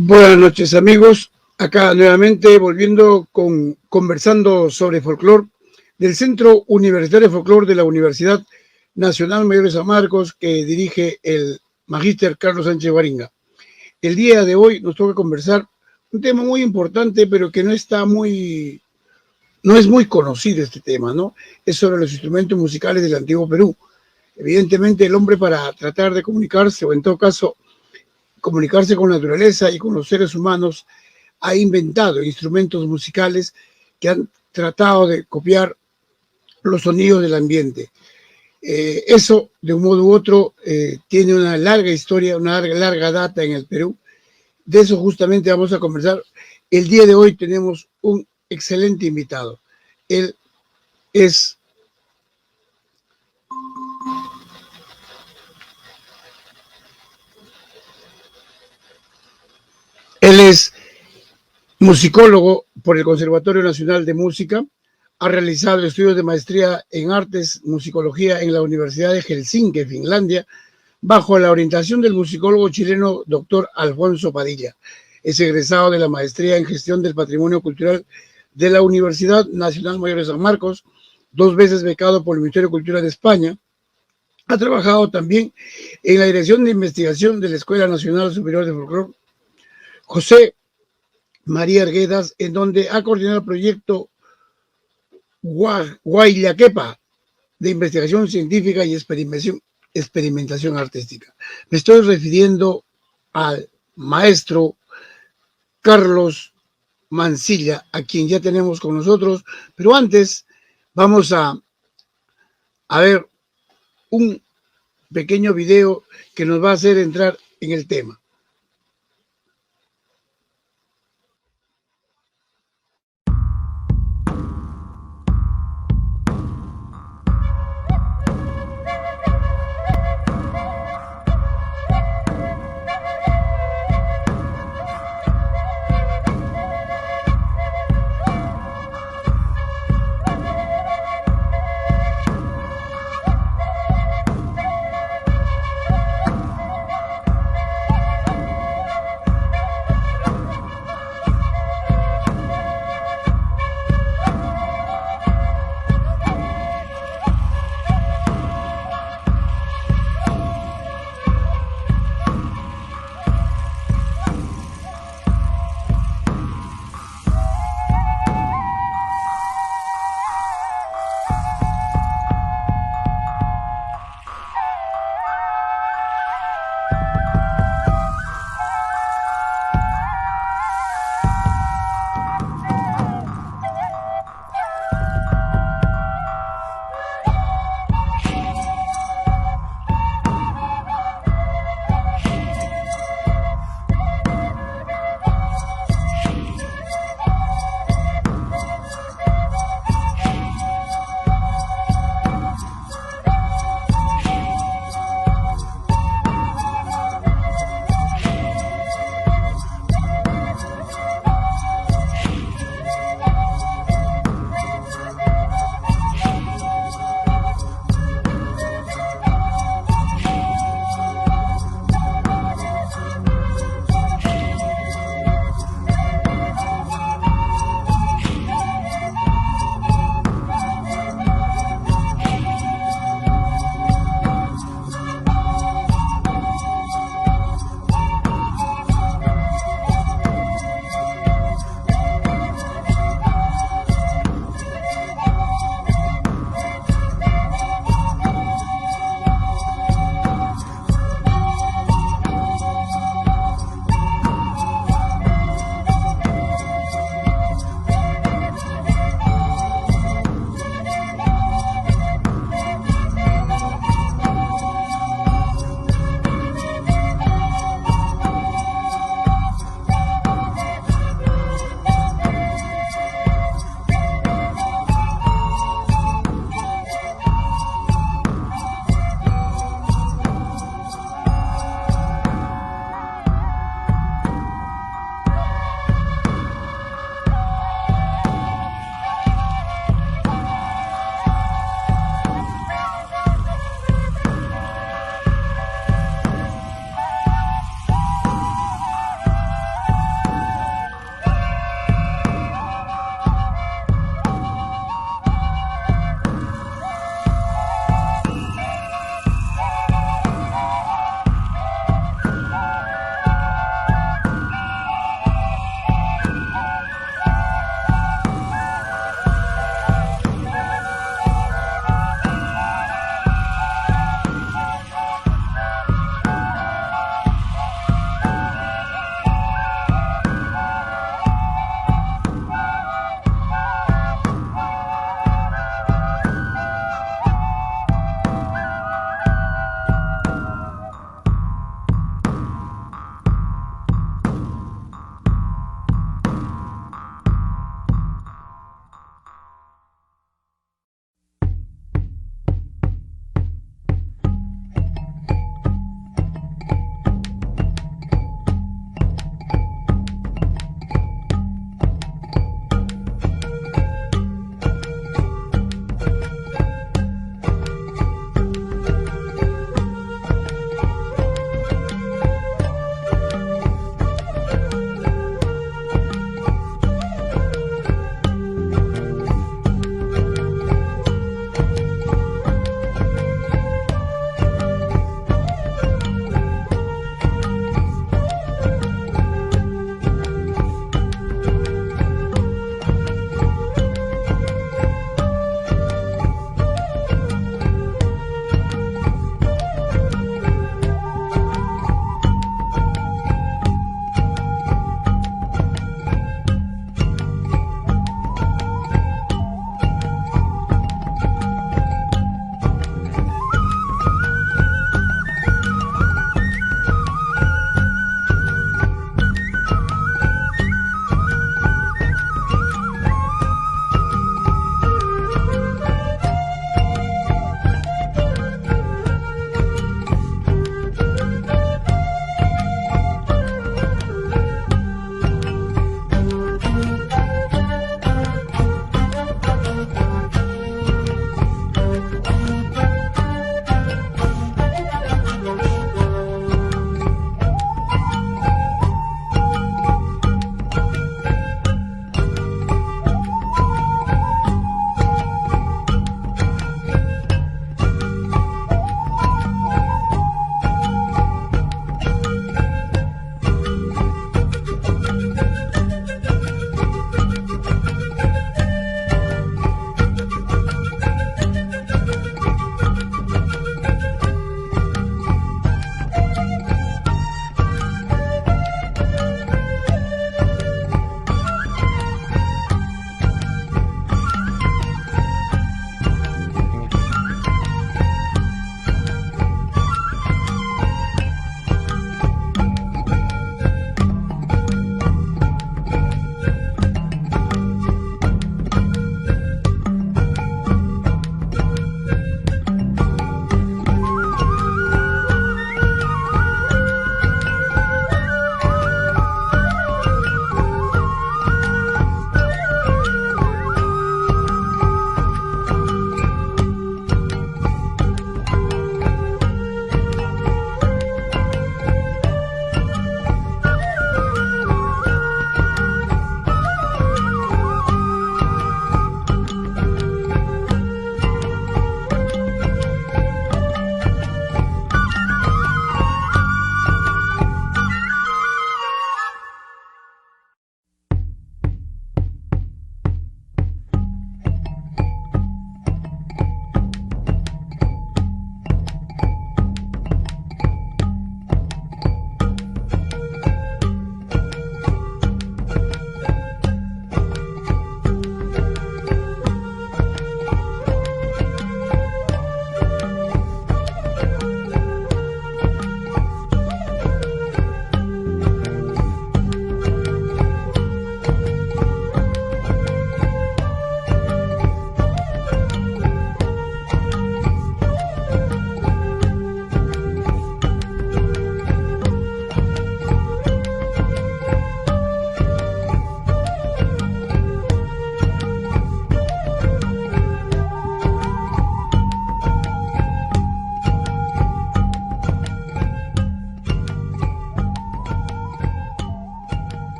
Buenas noches, amigos. Acá nuevamente conversando sobre folclore del Centro Universitario de Folclore de la Universidad Nacional Mayor de San Marcos, que dirige el magíster Carlos Sánchez Baringa. El día de hoy nos toca conversar un tema muy importante, pero que no es muy conocido este tema, ¿no? Es sobre los instrumentos musicales del antiguo Perú. Evidentemente, el hombre, para tratar de comunicarse, o en todo caso comunicarse con la naturaleza y con los seres humanos, ha inventado instrumentos musicales que han tratado de copiar los sonidos del ambiente. Eso, de un modo u otro, tiene una larga historia, una larga data en el Perú. De eso justamente vamos a conversar. El día de hoy tenemos un excelente invitado. Él es musicólogo por el Conservatorio Nacional de Música. Ha realizado estudios de maestría en artes, musicología en la Universidad de Helsinki, Finlandia, bajo la orientación del musicólogo chileno Dr. Alfonso Padilla. Es egresado de la maestría en gestión del patrimonio cultural de la Universidad Nacional Mayor de San Marcos, 2 veces becado por el Ministerio de Cultura de España. Ha trabajado también en la Dirección de Investigación de la Escuela Nacional Superior de Folclore José María Arguedas, en donde ha coordinado el proyecto Guayllaquepa de investigación científica y experimentación artística. Me estoy refiriendo al maestro Carlos Mancilla, a quien ya tenemos con nosotros, pero antes vamos a ver un pequeño video que nos va a hacer entrar en el tema.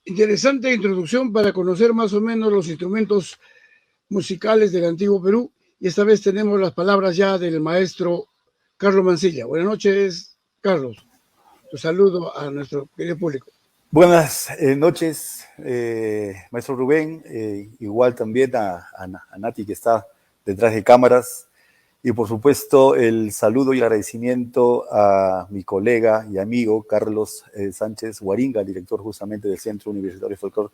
Interesante introducción para conocer más o menos los instrumentos musicales del antiguo Perú. Y esta vez tenemos las palabras ya del maestro Carlos Mancilla. Buenas noches, Carlos. Tu saludo a nuestro querido público. Buenas noches, maestro Rubén, igual también a Nati que está detrás de cámaras, y por supuesto el saludo y el agradecimiento a mi colega y amigo Carlos Sánchez Huaringa, director justamente del Centro Universitario de Folclore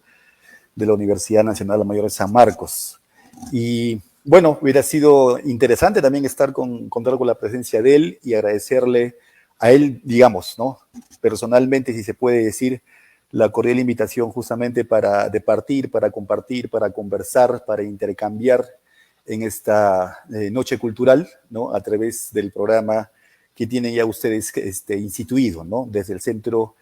de la Universidad Nacional Mayor de San Marcos. Y bueno, hubiera sido interesante también contar con la presencia de él y agradecerle a él, digamos, ¿no? Personalmente, si se puede decir, la cordial invitación justamente de partir, para compartir, para conversar, para intercambiar en esta noche cultural, ¿no? A través del programa que tienen ya ustedes instituido, ¿no? Desde el Centro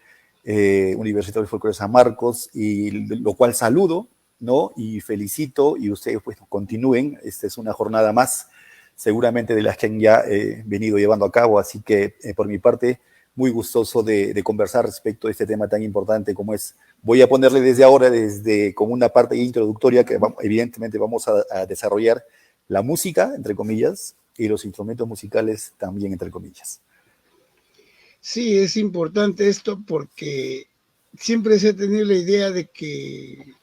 Universitario de Folclore de San Marcos, y lo cual saludo, ¿no? Y felicito, y ustedes pues continúen. Esta es una jornada más, seguramente de las que han ya venido llevando a cabo, así que por mi parte, muy gustoso de conversar respecto a este tema tan importante como es. Voy a ponerle desde ahora, como una parte introductoria que evidentemente vamos a desarrollar la música, entre comillas, y los instrumentos musicales también, entre comillas. Sí, es importante esto porque siempre se ha tenido la idea de que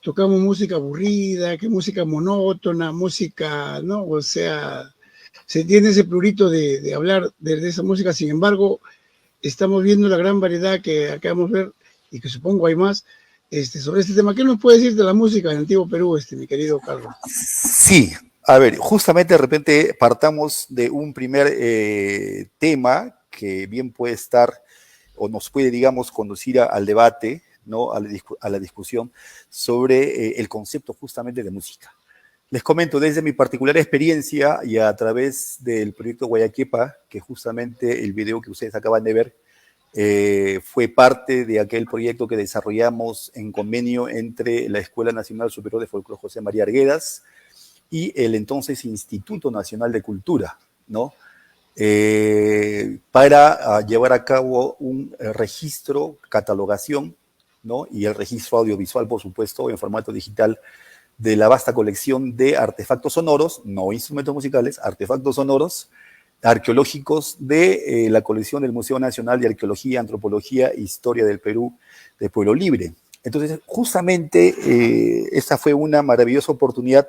tocamos música aburrida, que música monótona, música, ¿no? O sea, se tiene ese plurito de hablar de esa música. Sin embargo, estamos viendo la gran variedad que acabamos de ver y que supongo hay más sobre este tema. ¿Qué nos puede decir de la música en Antiguo Perú, mi querido Carlos? Sí, a ver, justamente de repente partamos de un primer tema que bien puede estar o nos puede, digamos, conducir al debate, ¿no? A la discusión sobre el concepto justamente de música. Les comento desde mi particular experiencia y a través del proyecto Guayaquepa, que justamente el video que ustedes acaban de ver fue parte de aquel proyecto que desarrollamos en convenio entre la Escuela Nacional Superior de Folclore José María Arguedas y el entonces Instituto Nacional de Cultura, ¿no? Para llevar a cabo un registro, catalogación, ¿no? Y el registro audiovisual, por supuesto, en formato digital, de la vasta colección de artefactos sonoros, no instrumentos musicales, artefactos sonoros arqueológicos de la colección del Museo Nacional de Arqueología, Antropología e Historia del Perú, de Pueblo Libre. Entonces, justamente, esta fue una maravillosa oportunidad.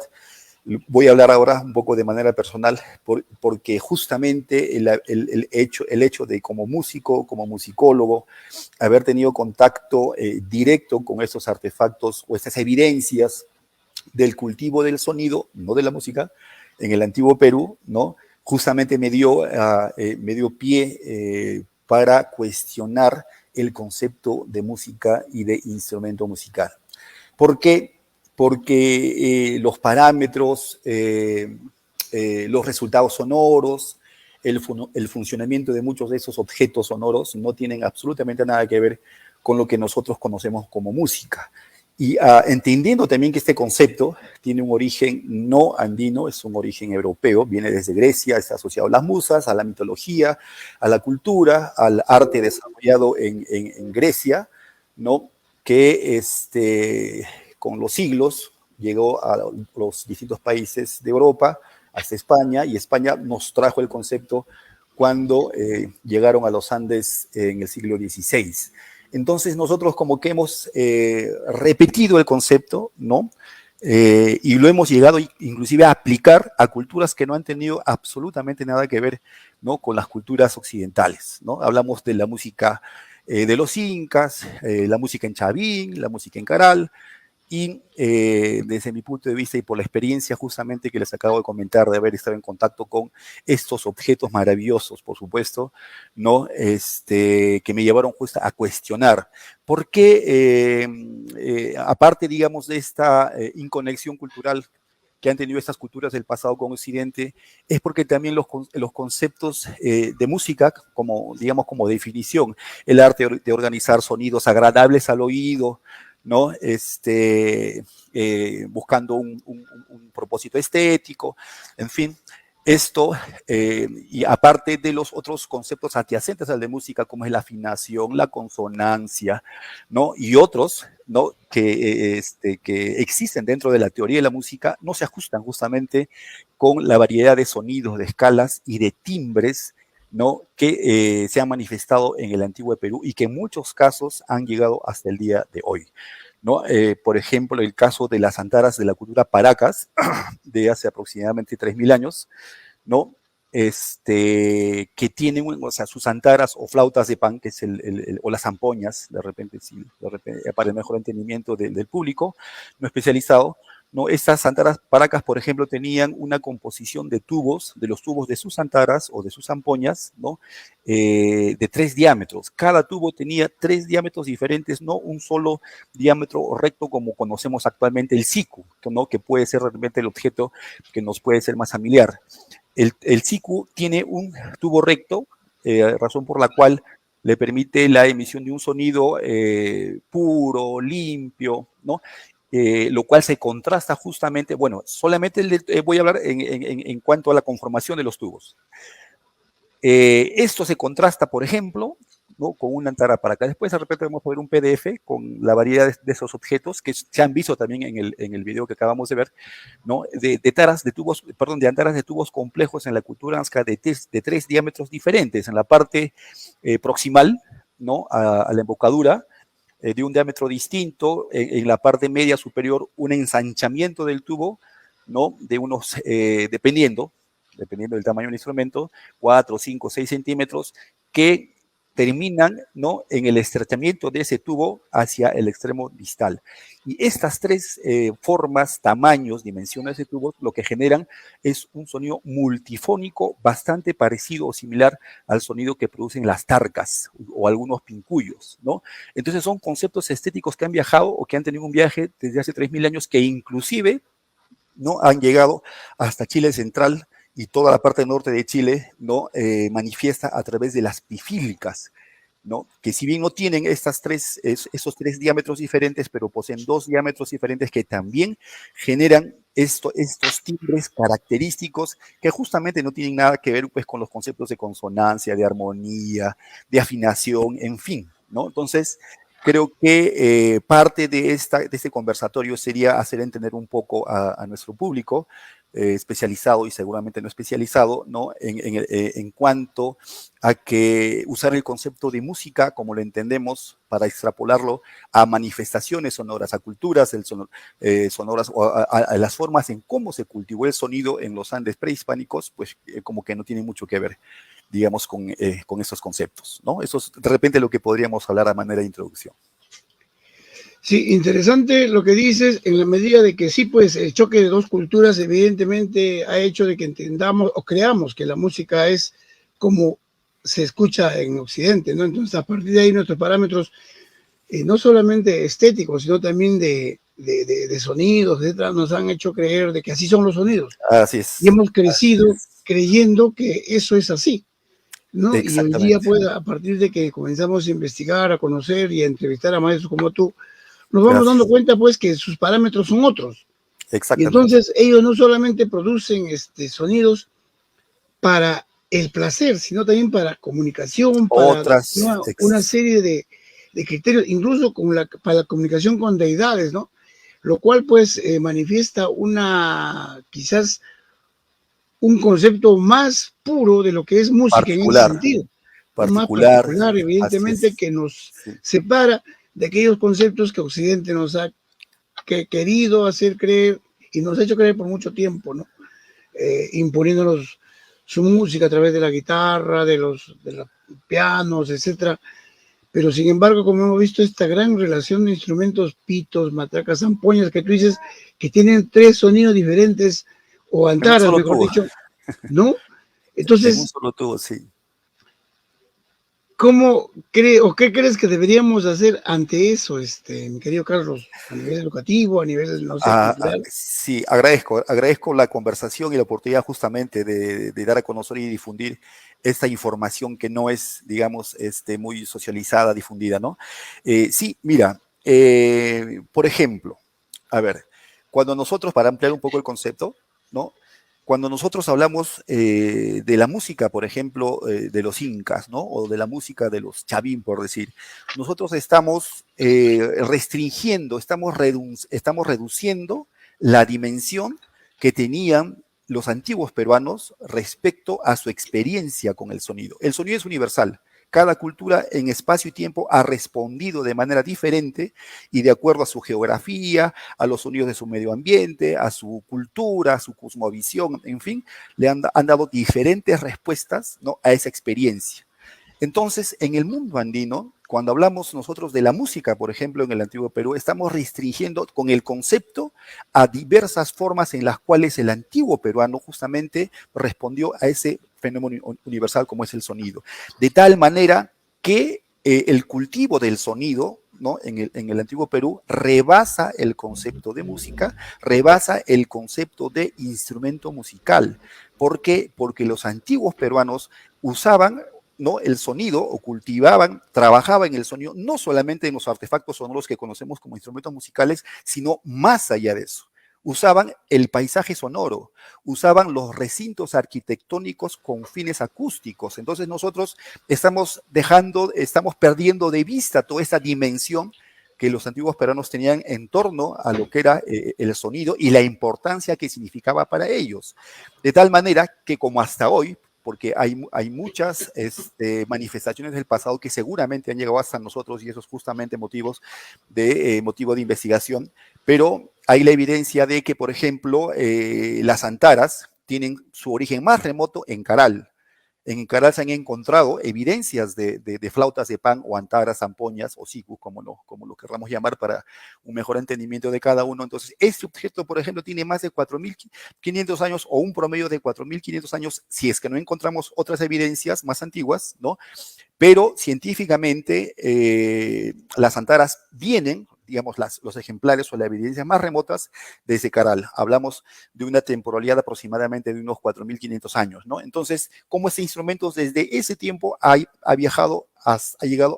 Voy a hablar ahora un poco de manera personal, porque justamente el hecho de como músico, como musicólogo, haber tenido contacto directo con estos artefactos o estas evidencias del cultivo del sonido, no de la música, en el antiguo Perú, ¿no? Justamente me dio pie para cuestionar el concepto de música y de instrumento musical. ¿Por qué? Porque los parámetros, los resultados sonoros, el funcionamiento de muchos de esos objetos sonoros no tienen absolutamente nada que ver con lo que nosotros conocemos como música. Y entendiendo también que este concepto tiene un origen no andino, es un origen europeo, viene desde Grecia, está asociado a las musas, a la mitología, a la cultura, al arte desarrollado en Grecia, ¿no? Que con los siglos llegó a los distintos países de Europa, hasta España, y España nos trajo el concepto cuando llegaron a los Andes en el siglo XVI. Entonces nosotros como que hemos repetido el concepto, ¿no? Y lo hemos llegado inclusive a aplicar a culturas que no han tenido absolutamente nada que ver, ¿no? Con las culturas occidentales, ¿no? Hablamos de la música de los incas, la música en chavín, la música en caral, y desde mi punto de vista y por la experiencia justamente que les acabo de comentar de haber estado en contacto con estos objetos maravillosos, por supuesto, ¿no? Que me llevaron justo a cuestionar por qué, aparte, digamos, de esta inconexión cultural que han tenido estas culturas del pasado con Occidente, es porque también los conceptos de música, como, digamos, como definición, el arte de organizar sonidos agradables al oído, ¿no? Buscando un propósito estético, en fin, Esto, y aparte de los otros conceptos adyacentes al de música, como es la afinación, la consonancia, ¿no? Y otros, ¿no? Que existen dentro de la teoría de la música, no se ajustan justamente con la variedad de sonidos, de escalas y de timbres, ¿no? Que se han manifestado en el antiguo Perú y que en muchos casos han llegado hasta el día de hoy, ¿no? Por ejemplo, el caso de las antaras de la cultura Paracas, de hace aproximadamente 3000 años, ¿no? Que tienen, o sea, sus antaras o flautas de pan, que es o las zampoñas, de repente, sí, de repente, para el mejor entendimiento del público no especializado, ¿no? Estas antaras paracas, por ejemplo, tenían una composición de tubos, de los tubos de sus antaras o de sus zampoñas, ¿no? De 3 diámetros. Cada tubo tenía 3 diámetros diferentes, no un solo diámetro recto como conocemos actualmente el siku, ¿no? Que puede ser realmente el objeto que nos puede ser más familiar. El siku tiene un tubo recto, razón por la cual le permite la emisión de un sonido puro, limpio, ¿no? Lo cual se contrasta justamente, bueno, solamente voy a hablar en cuanto a la conformación de los tubos. Esto se contrasta, por ejemplo, ¿no? Con una antara para acá. Después de repente vamos a ver un PDF con la variedad de esos objetos que se han visto también en el video que acabamos de ver, ¿no? De antaras de tubos complejos en la cultura nazca de 3 diámetros diferentes. En la parte proximal, ¿no? A la embocadura, de un diámetro distinto. En la parte media superior, un ensanchamiento del tubo, ¿no? De unos, dependiendo del tamaño del instrumento, 4, 5, 6 centímetros, que terminan, ¿no? En el estrechamiento de ese tubo hacia el extremo distal. Y estas tres formas, tamaños, dimensiones de tubos, lo que generan es un sonido multifónico bastante parecido o similar al sonido que producen las tarcas o algunos pincuyos, ¿no? Entonces son conceptos estéticos que han viajado o que han tenido un viaje desde hace 3000 años que inclusive, ¿no? Han llegado hasta Chile central y toda la parte norte de Chile, ¿no? Manifiesta a través de las pifílicas, ¿no? Que si bien no tienen esos 3 diámetros diferentes, pero poseen 2 diámetros diferentes que también generan estos timbres característicos que justamente no tienen nada que ver, pues, con los conceptos de consonancia, de armonía, de afinación, en fin, ¿no? Entonces, creo que parte de este conversatorio sería hacer entender un poco a nuestro público, especializado y seguramente no especializado, ¿no? En cuanto a que usar el concepto de música, como lo entendemos, para extrapolarlo a manifestaciones sonoras, a culturas sonoras, o a las formas en cómo se cultivó el sonido en los Andes prehispánicos, pues como que no tiene mucho que ver, digamos, con estos conceptos, ¿no? Eso es de repente lo que podríamos hablar a manera de introducción. Sí, interesante lo que dices, en la medida de que sí, pues el choque de dos culturas evidentemente ha hecho de que entendamos o creamos que la música es como se escucha en Occidente, ¿no? Entonces, a partir de ahí nuestros parámetros, no solamente estéticos, sino también de sonidos, etcétera, nos han hecho creer de que así son los sonidos. Así Y es. hemos crecido creyendo que eso es así, ¿no? Y hoy día, Exactamente. pues, a partir de que comenzamos a investigar, a conocer y a entrevistar a maestros como tú, nos vamos dando Gracias. cuenta, pues, que sus parámetros son otros. Y Exactamente. entonces ellos no solamente producen sonidos para el placer, sino también para comunicación, para Otras, una serie de criterios, incluso para la comunicación con deidades, ¿no? Lo cual, pues, manifiesta quizás un concepto más puro de lo que es música en ese particular, sentido, ¿no? Más particular, particular, así evidentemente, es. que nos Sí. separa de aquellos conceptos que Occidente nos ha querido hacer creer y nos ha hecho creer por mucho tiempo, ¿no? Imponiéndonos su música a través de la guitarra, de los pianos, etcétera. Pero sin embargo, como hemos visto, esta gran relación de instrumentos, pitos, matracas, zampoñas, que tú dices que tienen tres sonidos diferentes, o En un antaras, solo mejor tubo, dicho, ¿no? en un Entonces, solo tubo, sí. ¿cómo cree o qué crees que deberíamos hacer ante eso, mi querido Carlos, a nivel educativo, a nivel, no sé, cultural? Sí, agradezco la conversación y la oportunidad justamente de dar a conocer y difundir esta información que no es, digamos, muy socializada, difundida, ¿no? Sí, mira, por ejemplo, a ver, cuando nosotros, para ampliar un poco el concepto, ¿no? cuando nosotros hablamos de la música, por ejemplo, de los incas, ¿no? O de la música de los chavín, por decir, nosotros estamos restringiendo, estamos reduciendo la dimensión que tenían los antiguos peruanos respecto a su experiencia con el sonido. El sonido es universal. Cada cultura en espacio y tiempo ha respondido de manera diferente y de acuerdo a su geografía, a los sonidos de su medio ambiente, a su cultura, a su cosmovisión, en fin, le han dado diferentes respuestas, ¿no?, a esa experiencia. Entonces, en el mundo andino, cuando hablamos nosotros de la música, por ejemplo, en el antiguo Perú, estamos restringiendo con el concepto a diversas formas en las cuales el antiguo peruano justamente respondió a ese fenómeno universal como es el sonido. De tal manera que el cultivo del sonido, ¿no?, en el antiguo Perú rebasa el concepto de música, rebasa el concepto de instrumento musical. ¿Por qué? Porque los antiguos peruanos usaban, ¿no?, el sonido, o cultivaban, trabajaban en el sonido, no solamente en los artefactos sonoros que conocemos como instrumentos musicales, sino más allá de eso. Usaban el paisaje sonoro, usaban los recintos arquitectónicos con fines acústicos. Entonces nosotros estamos perdiendo de vista toda esa dimensión que los antiguos peruanos tenían en torno a lo que era el sonido y la importancia que significaba para ellos. De tal manera que como hasta hoy, porque hay muchas manifestaciones del pasado que seguramente han llegado hasta nosotros y esos justamente motivo de investigación, pero hay la evidencia de que, por ejemplo, las antaras tienen su origen más remoto en Caral. En Caral se han encontrado evidencias de flautas de pan o antaras, zampoñas o siku, como lo querramos llamar para un mejor entendimiento de cada uno. Entonces, este objeto, por ejemplo, tiene más de 4.500 años o un promedio de 4.500 años, si es que no encontramos otras evidencias más antiguas, ¿no? Pero científicamente las antaras vienen, digamos, los ejemplares o las evidencias más remotas desde Caral. Hablamos de una temporalidad aproximadamente de unos 4.500 años, ¿no? Entonces, cómo este instrumento desde ese tiempo ha llegado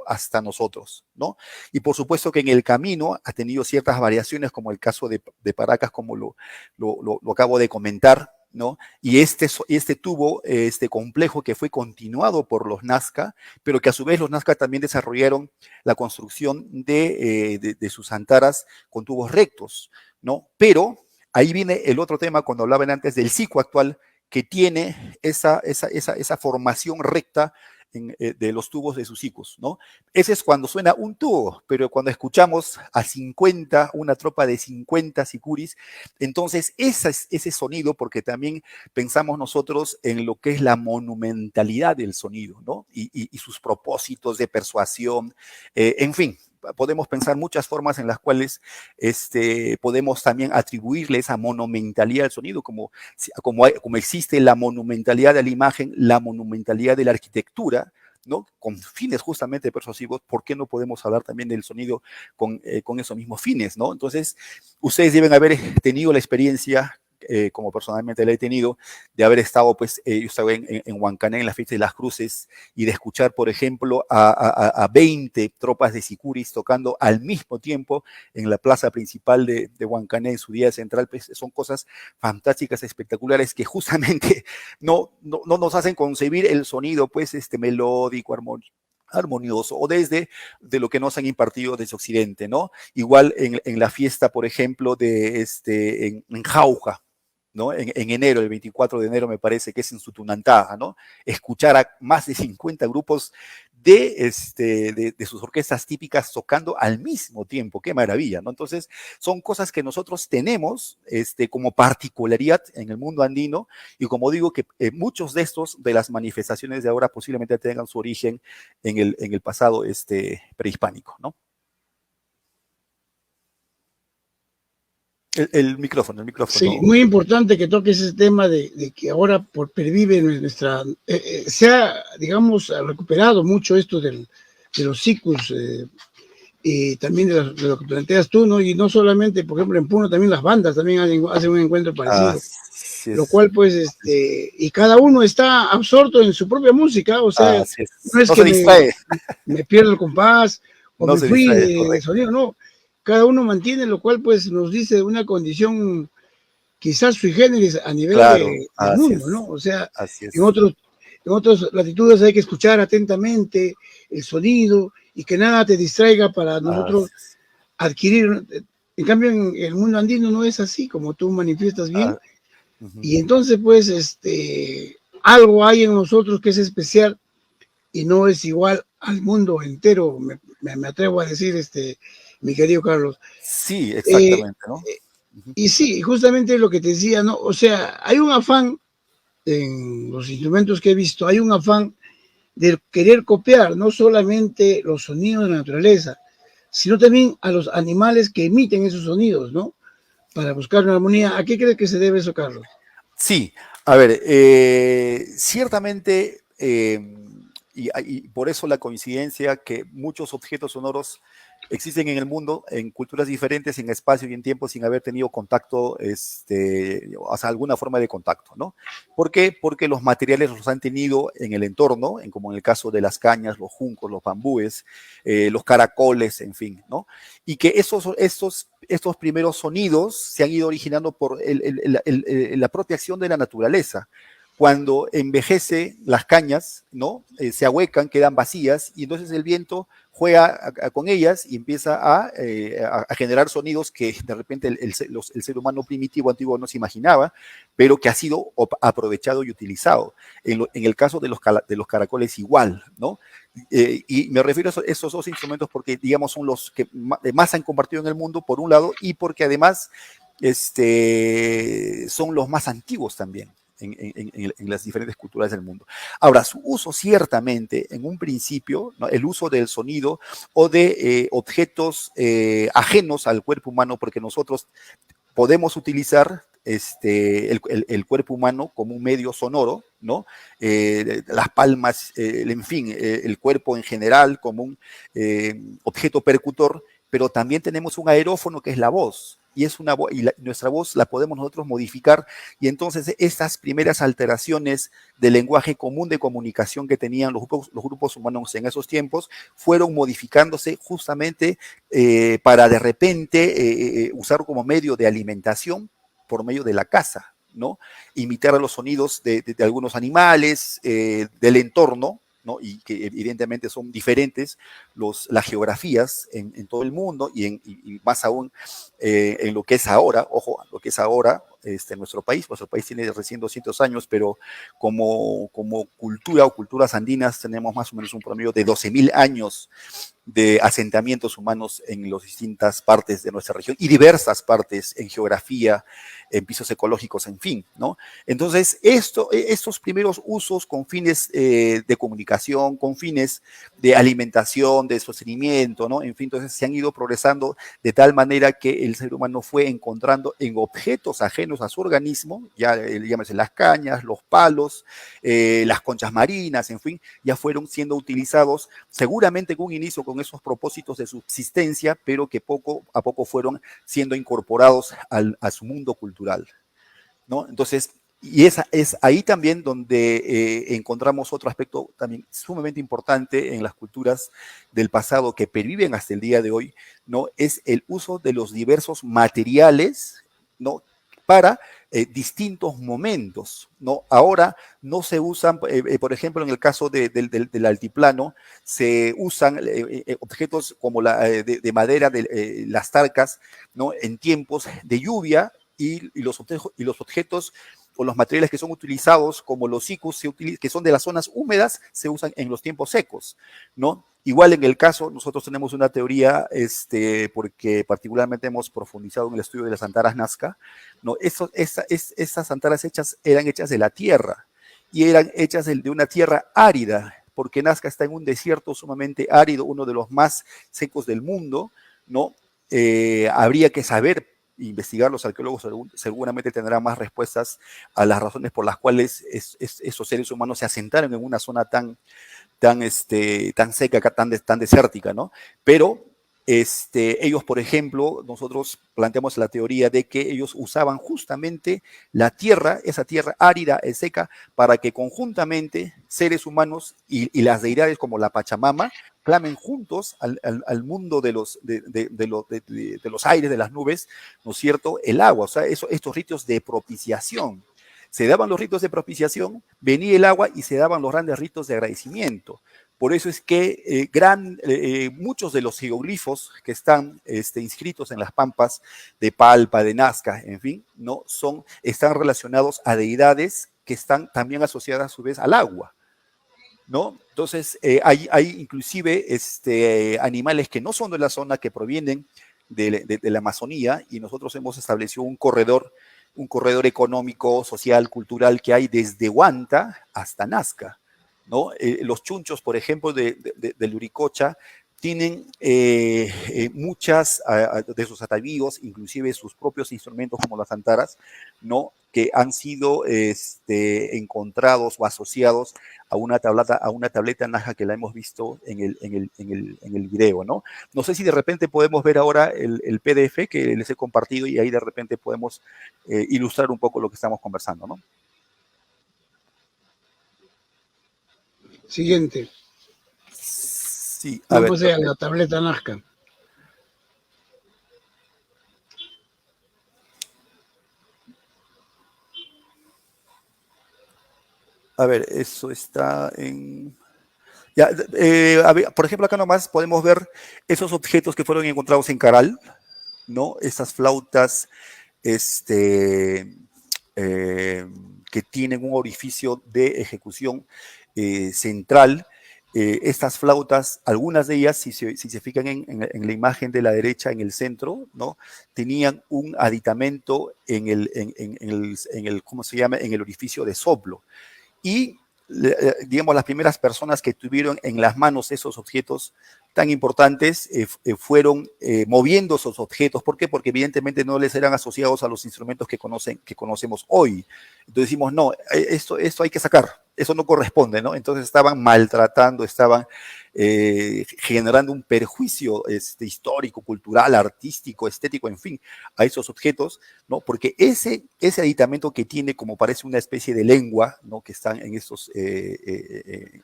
hasta nosotros, ¿no? Y por supuesto que en el camino ha tenido ciertas variaciones, como el caso de Paracas, como lo acabo de comentar, ¿no? Y este tuvo este complejo que fue continuado por los Nazca, pero que a su vez los Nazca también desarrollaron la construcción de sus antaras con tubos rectos, ¿no? Pero ahí viene el otro tema cuando hablaban antes del siku actual, que tiene esa formación recta de los tubos de sus sicus, ¿no? Ese es cuando suena un tubo, pero cuando escuchamos a 50, una tropa de 50 sicuris, entonces ese sonido, porque también pensamos nosotros en lo que es la monumentalidad del sonido, ¿no? Y sus propósitos de persuasión, en fin. Podemos pensar muchas formas en las cuales podemos también atribuirle esa monumentalidad al sonido, como existe la monumentalidad de la imagen, la monumentalidad de la arquitectura, ¿no?, con fines justamente persuasivos. ¿Por qué no podemos hablar también del sonido con esos mismos fines, ¿no? Entonces, ustedes deben haber tenido la experiencia, como personalmente la he tenido, de haber estado, pues, yo estaba en Huancané en la Fiesta de las Cruces, y de escuchar, por ejemplo, a 20 tropas de sicuris tocando al mismo tiempo en la plaza principal de Huancané en su día central. Pues son cosas fantásticas, espectaculares, que justamente no nos hacen concebir el sonido, pues, melódico, armonioso, o desde de lo que nos han impartido desde Occidente, ¿no? Igual en la fiesta, por ejemplo, en Jauja, ¿no? En enero, el 24 de enero me parece que es en Sutunantaja, ¿no? Escuchar a más de 50 grupos de sus orquestas típicas tocando al mismo tiempo. ¡Qué maravilla!, ¿no? Entonces, son cosas que nosotros tenemos como particularidad en el mundo andino, y como digo, que muchos de las manifestaciones de ahora posiblemente tengan su origen en el pasado prehispánico, ¿no? El micrófono. Sí, muy importante que toques ese tema de que ahora pervive nuestra... se ha, digamos, recuperado mucho esto de los sikus, y también de lo que planteas tú, ¿no? Y no solamente, por ejemplo, en Puno también las bandas también hacen un encuentro parecido. Lo cual, pues, y cada uno está absorto en su propia música, o sea, no es que me pierdo el compás o me fui de sonido, no. Cada uno mantiene, lo cual, pues, nos dice una condición quizás sui generis a nivel Claro, del así mundo, es, ¿no? O sea, así en es. otros, en otras latitudes hay que escuchar atentamente el sonido y que nada te distraiga para nosotros Así es. adquirir. En cambio, en el mundo andino no es así, como tú manifiestas bien. Ah, ujú. Y entonces, pues, algo hay en nosotros que es especial y no es igual al mundo entero, me atrevo a decir, mi querido Carlos. Sí, Eh, exactamente, ¿no? Ujú. y sí, justamente lo que te decía, ¿no? O sea, hay un afán en los instrumentos que he visto, hay un afán de querer copiar no solamente los sonidos de la naturaleza, sino también a los animales que emiten esos sonidos, ¿no? Para buscar una armonía. ¿A qué crees que se debe eso, Carlos? Sí, a ver, ciertamente, y por eso la coincidencia que muchos objetos sonoros existen en el mundo, en culturas diferentes, en espacio y en tiempo, sin haber tenido contacto, o sea, alguna forma de contacto, ¿no? ¿Por qué? Porque los materiales los han tenido en el entorno, como en el caso de las cañas, los juncos, los bambúes, los caracoles, en fin, ¿no? Y que estos primeros sonidos se han ido originando por la propia acción de la naturaleza. Cuando envejece las cañas, ¿no? Se ahuecan, quedan vacías, y entonces el viento juega con ellas y empieza a generar sonidos que de repente el ser humano primitivo antiguo no se imaginaba, pero que ha sido aprovechado y utilizado. En el caso de los caracoles igual, ¿no? Y me refiero a esos dos instrumentos porque, digamos, son los que más han compartido en el mundo, por un lado, y porque además son los más antiguos también en las diferentes culturas del mundo. Ahora, su uso ciertamente, en un principio, ¿no? El uso del sonido o de objetos ajenos al cuerpo humano, porque nosotros podemos utilizar el cuerpo humano como un medio sonoro, ¿no? Las palmas, en fin, el cuerpo en general como un objeto percutor, pero también tenemos un aerófono que es la voz. Y, nuestra voz la podemos nosotros modificar, y entonces estas primeras alteraciones del lenguaje común de comunicación que tenían los grupos humanos en esos tiempos fueron modificándose justamente para de repente usar como medio de alimentación por medio de la caza, ¿no? Imitar a los sonidos de algunos animales, del entorno, ¿no? Y que evidentemente son diferentes las geografías en todo el mundo y más aún en lo que es ahora, ojo, lo que es ahora nuestro país tiene recién 200 años, pero como cultura o culturas andinas tenemos más o menos un promedio de 12.000 años de asentamientos humanos en las distintas partes de nuestra región y diversas partes en geografía, en pisos ecológicos, en fin, ¿no? Entonces, estos primeros usos con fines de comunicación, con fines de alimentación, de sostenimiento, ¿no? En fin, entonces se han ido progresando de tal manera que el ser humano fue encontrando en objetos ajenos a su organismo, ya llámese las cañas, los palos, las conchas marinas, en fin, ya fueron siendo utilizados seguramente con un inicio con esos propósitos de subsistencia, pero que poco a poco fueron siendo incorporados a su mundo cultural, ¿no? Entonces, y es ahí también donde encontramos otro aspecto también sumamente importante en las culturas del pasado que perviven hasta el día de hoy, ¿no? Es el uso de los diversos materiales, ¿no? Para distintos momentos, ¿no? Ahora no se usan, por ejemplo, en el caso del altiplano, se usan objetos como de madera, las tarcas, ¿no? En tiempos de lluvia, y los objetos o los materiales que son utilizados, como los icus, que son de las zonas húmedas, se usan en los tiempos secos, ¿no? Igual en el caso, nosotros tenemos una teoría, porque particularmente hemos profundizado en el estudio de las antaras Nazca, ¿no? Esas antaras eran hechas de la tierra, y eran hechas de una tierra árida, porque Nazca está en un desierto sumamente árido, uno de los más secos del mundo, ¿no? Habría que saber investigar, los arqueólogos seguramente tendrán más respuestas a las razones por las cuales esos seres humanos se asentaron en una zona tan seca, tan desértica, ¿no? Pero Ellos, por ejemplo, nosotros planteamos la teoría de que ellos usaban justamente la tierra, esa tierra árida y seca, para que conjuntamente seres humanos y las deidades como la Pachamama clamen juntos al mundo de los aires, de las nubes, ¿no es cierto?, el agua, o sea, estos ritos de propiciación. Se daban los ritos de propiciación, venía el agua y se daban los grandes ritos de agradecimiento. Por eso es que muchos de los geoglifos que están inscritos en las pampas de Palpa, de Nazca, en fin, ¿no? Están relacionados a deidades que están también asociadas a su vez al agua, ¿no? Entonces, hay inclusive animales que no son de la zona, que provienen de la Amazonía, y nosotros hemos establecido un corredor económico, social, cultural, que hay desde Huanta hasta Nazca, ¿no? Los chunchos, por ejemplo, de Luricocha, tienen muchas de sus atavíos, inclusive sus propios instrumentos como las antaras, ¿no?, que han sido encontrados o asociados a una tableta naja que la hemos visto en el video, ¿no? No sé si de repente podemos ver ahora el PDF que les he compartido, y ahí de repente podemos ilustrar un poco lo que estamos conversando, ¿no? Siguiente. Sí, Vamos a la tableta Nazca. A ver, eso está en... Ya, por ejemplo, acá nomás podemos ver esos objetos que fueron encontrados en Caral, ¿no? Esas flautas que tienen un orificio de ejecución central. Estas flautas, algunas de ellas, si se fijan en la imagen de la derecha, en el centro, ¿no?, tenían un aditamento en el ¿cómo se llama?, en el orificio de soplo. Y, digamos, las primeras personas que tuvieron en las manos esos objetos tan importantes fueron moviendo esos objetos. ¿Por qué? Porque evidentemente no les eran asociados a los instrumentos que conocemos hoy. Entonces decimos, no, esto hay que sacar, eso no corresponde, ¿no? Entonces estaban maltratando, estaban generando un perjuicio histórico, cultural, artístico, estético, en fin, a esos objetos, ¿no? Porque ese aditamento que tiene, como parece una especie de lengua, ¿no?, que están en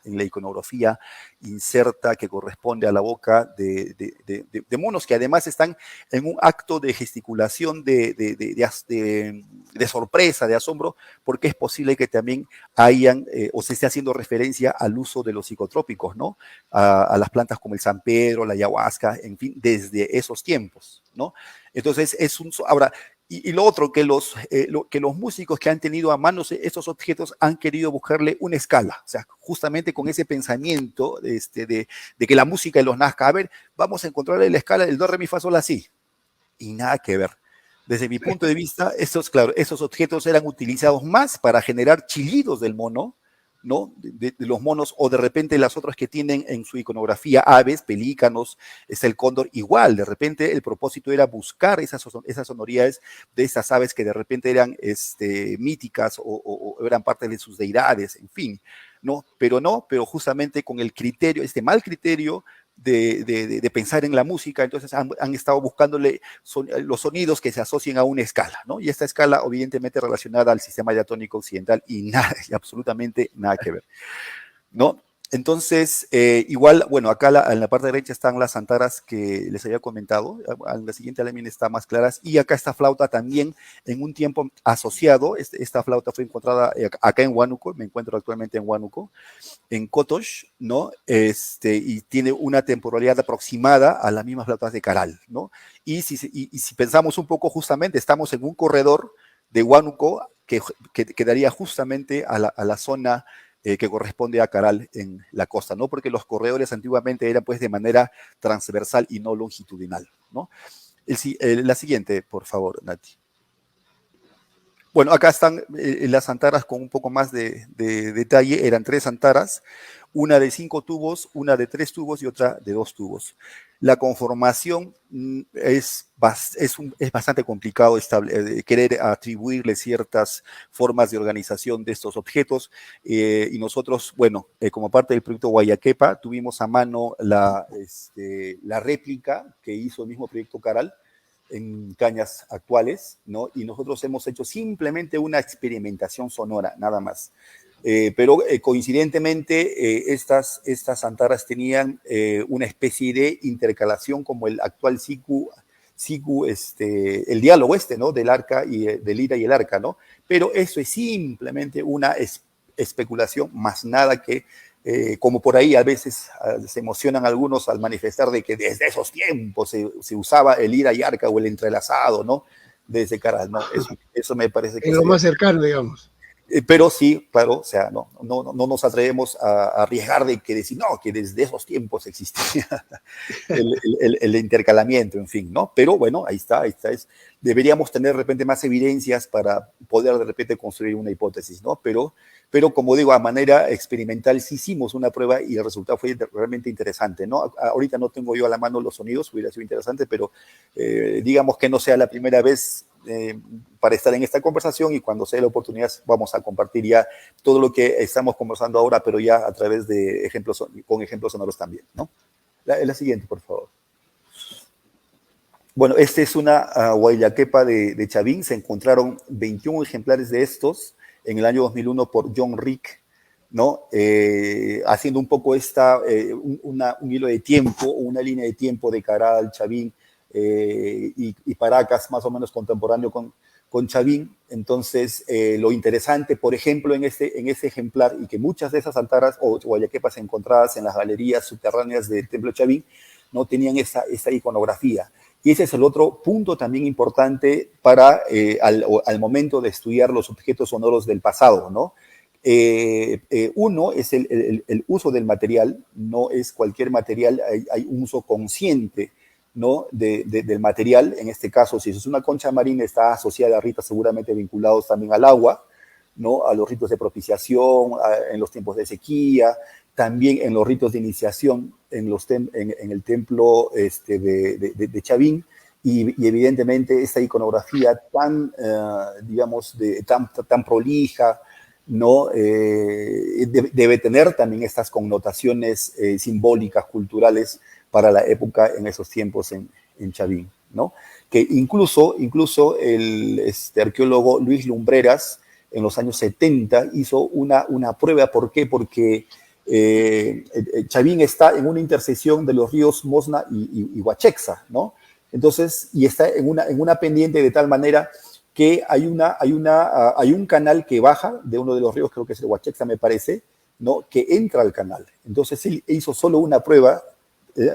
la iconografía inserta, que corresponde a la boca de monos, que además están en un acto de gesticulación de sorpresa, de asombro, porque es posible que también hayan o se esté haciendo referencia al uso de los psicotrópicos, ¿no?, a las plantas como el San Pedro, la ayahuasca, en fin, desde esos tiempos, ¿no? Entonces, ahora, y lo otro, que los músicos que han tenido a manos estos objetos han querido buscarle una escala, o sea, justamente con ese pensamiento de que la música de los Nazca, a ver, vamos a encontrarle la escala del do, re, mi, fa, sol, la, si, y nada que ver. Desde mi punto de vista, esos objetos eran utilizados más para generar chillidos del mono, ¿no?, de los monos, o de repente las otras que tienen en su iconografía aves, pelícanos, el cóndor, igual, de repente el propósito era buscar esas sonoridades de esas aves que de repente eran míticas o eran parte de sus deidades, en fin, ¿no? Pero justamente con el criterio, mal criterio de pensar en la música, entonces han estado buscándole los sonidos que se asocien a una escala, ¿no? Y esta escala, evidentemente, relacionada al sistema diatónico occidental, y nada, y absolutamente nada que ver, ¿no? Entonces, igual, bueno, acá en la parte derecha están las antaras que les había comentado, en la siguiente lámina está más claras, y acá esta flauta también en un tiempo asociado, esta flauta fue encontrada acá en Huánuco, me encuentro actualmente en Huánuco, en Cotox, ¿no? Y tiene una temporalidad aproximada a las mismas flautas de Caral, ¿no? Y si pensamos un poco, justamente estamos en un corredor de Huánuco que daría justamente a la zona que corresponde a Caral en la costa, ¿no? Porque los corredores antiguamente eran pues de manera transversal y no longitudinal, ¿no? La siguiente, por favor, Nati. Bueno, acá están las antaras con un poco más de detalle. Eran 3 antaras. una de 5 tubos, una de 3 tubos y otra de 2 tubos. La conformación es bastante complicado querer atribuirle ciertas formas de organización de estos objetos, y nosotros, bueno, como parte del proyecto Guayaquepa, tuvimos a mano la réplica que hizo el mismo proyecto Caral en cañas actuales, ¿no? Y nosotros hemos hecho simplemente una experimentación sonora, nada más. Pero coincidentemente estas antaras tenían una especie de intercalación como el actual siku, el diálogo ¿no? Del arca y del lira y el arca, ¿no? Pero eso es simplemente una especulación, más nada que como por ahí a veces se emocionan algunos al manifestar de que desde esos tiempos se usaba el lira y arca o el entrelazado, ¿no? Desde Caral, ¿no? Eso me parece que en lo más cercano, digamos. Pero sí, claro, o sea, no nos atrevemos a arriesgar de que decir, no, que desde esos tiempos existía el intercalamiento, en fin, ¿no? Pero bueno, ahí está. Deberíamos tener de repente más evidencias para poder de repente construir una hipótesis, ¿no? Pero como digo, a manera experimental sí hicimos una prueba y el resultado fue realmente interesante, ¿no? Ahorita no tengo yo a la mano los sonidos, hubiera sido interesante, pero digamos que no sea la primera vez para estar en esta conversación, y cuando sea la oportunidad vamos a compartir ya todo lo que estamos conversando ahora, pero ya a través de con ejemplos sonoros también, ¿no? La siguiente, por favor. Bueno, esta es una Guayaquepa de Chavín. Se encontraron 21 ejemplares de estos en el año 2001 por John Rick, ¿no? Haciendo un poco un hilo de tiempo, una línea de tiempo de Caral, Chavín, y Paracas, más o menos contemporáneo con Chavín. Entonces, lo interesante, por ejemplo, en ese ejemplar, y que muchas de esas antaras o guayaquepas encontradas en las galerías subterráneas del Templo Chavín no tenían esa iconografía. Y ese es el otro punto también importante para al momento de estudiar los objetos sonoros del pasado, ¿no? Uno es el uso del material, no es cualquier material, hay un uso consciente, ¿no? del material. En este caso, si es una concha marina, está asociada a ritos seguramente vinculados también al agua, ¿no? A los ritos de propiciación, en los tiempos de sequía, también en los ritos de iniciación en el templo de Chavín, y evidentemente esta iconografía tan, digamos, tan prolija, ¿no? Debe tener también estas connotaciones simbólicas, culturales, para la época en esos tiempos en Chavín, ¿no? Que incluso el arqueólogo Luis Lumbreras, en los años 70, hizo una prueba. ¿Por qué? Porque Chavín está en una intersección de los ríos Mosna y Huachexa, ¿no? Entonces, y está en una pendiente de tal manera que hay un canal que baja de uno de los ríos, creo que es el Huachexa, me parece, ¿no? Que entra al canal. Entonces, él hizo solo una prueba,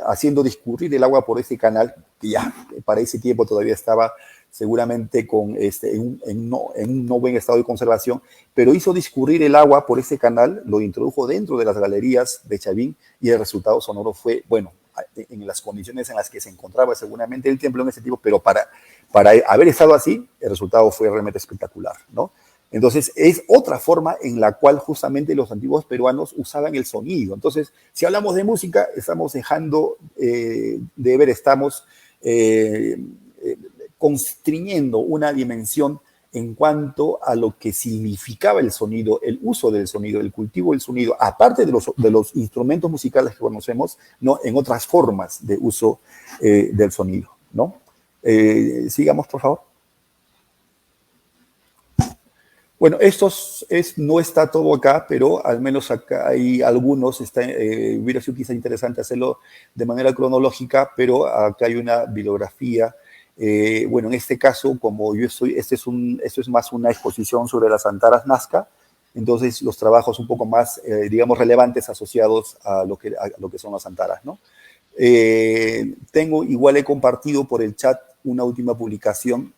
haciendo discurrir el agua por ese canal, que ya para ese tiempo todavía estaba seguramente en un no buen estado de conservación, pero hizo discurrir el agua por ese canal, lo introdujo dentro de las galerías de Chavín, y el resultado sonoro fue, bueno, en las condiciones en las que se encontraba seguramente el templo en ese tiempo, pero para haber estado así, el resultado fue realmente espectacular, ¿no? Entonces, es otra forma en la cual justamente los antiguos peruanos usaban el sonido. Entonces, si hablamos de música, estamos dejando de ver, estamos constriñendo una dimensión en cuanto a lo que significaba el sonido, el uso del sonido, el cultivo del sonido, aparte de los instrumentos musicales que conocemos, ¿no? En otras formas de uso del sonido, ¿no? Sigamos, por favor. Bueno, no está todo acá, pero al menos acá hay algunos. Hubiera sido quizá interesante hacerlo de manera cronológica, pero acá hay una bibliografía. Bueno, en este caso, como yo estoy, esto es más una exposición sobre las antaras Nazca, entonces los trabajos un poco más, digamos, relevantes asociados a lo que son las antaras, ¿no? Igual he compartido por el chat una última publicación,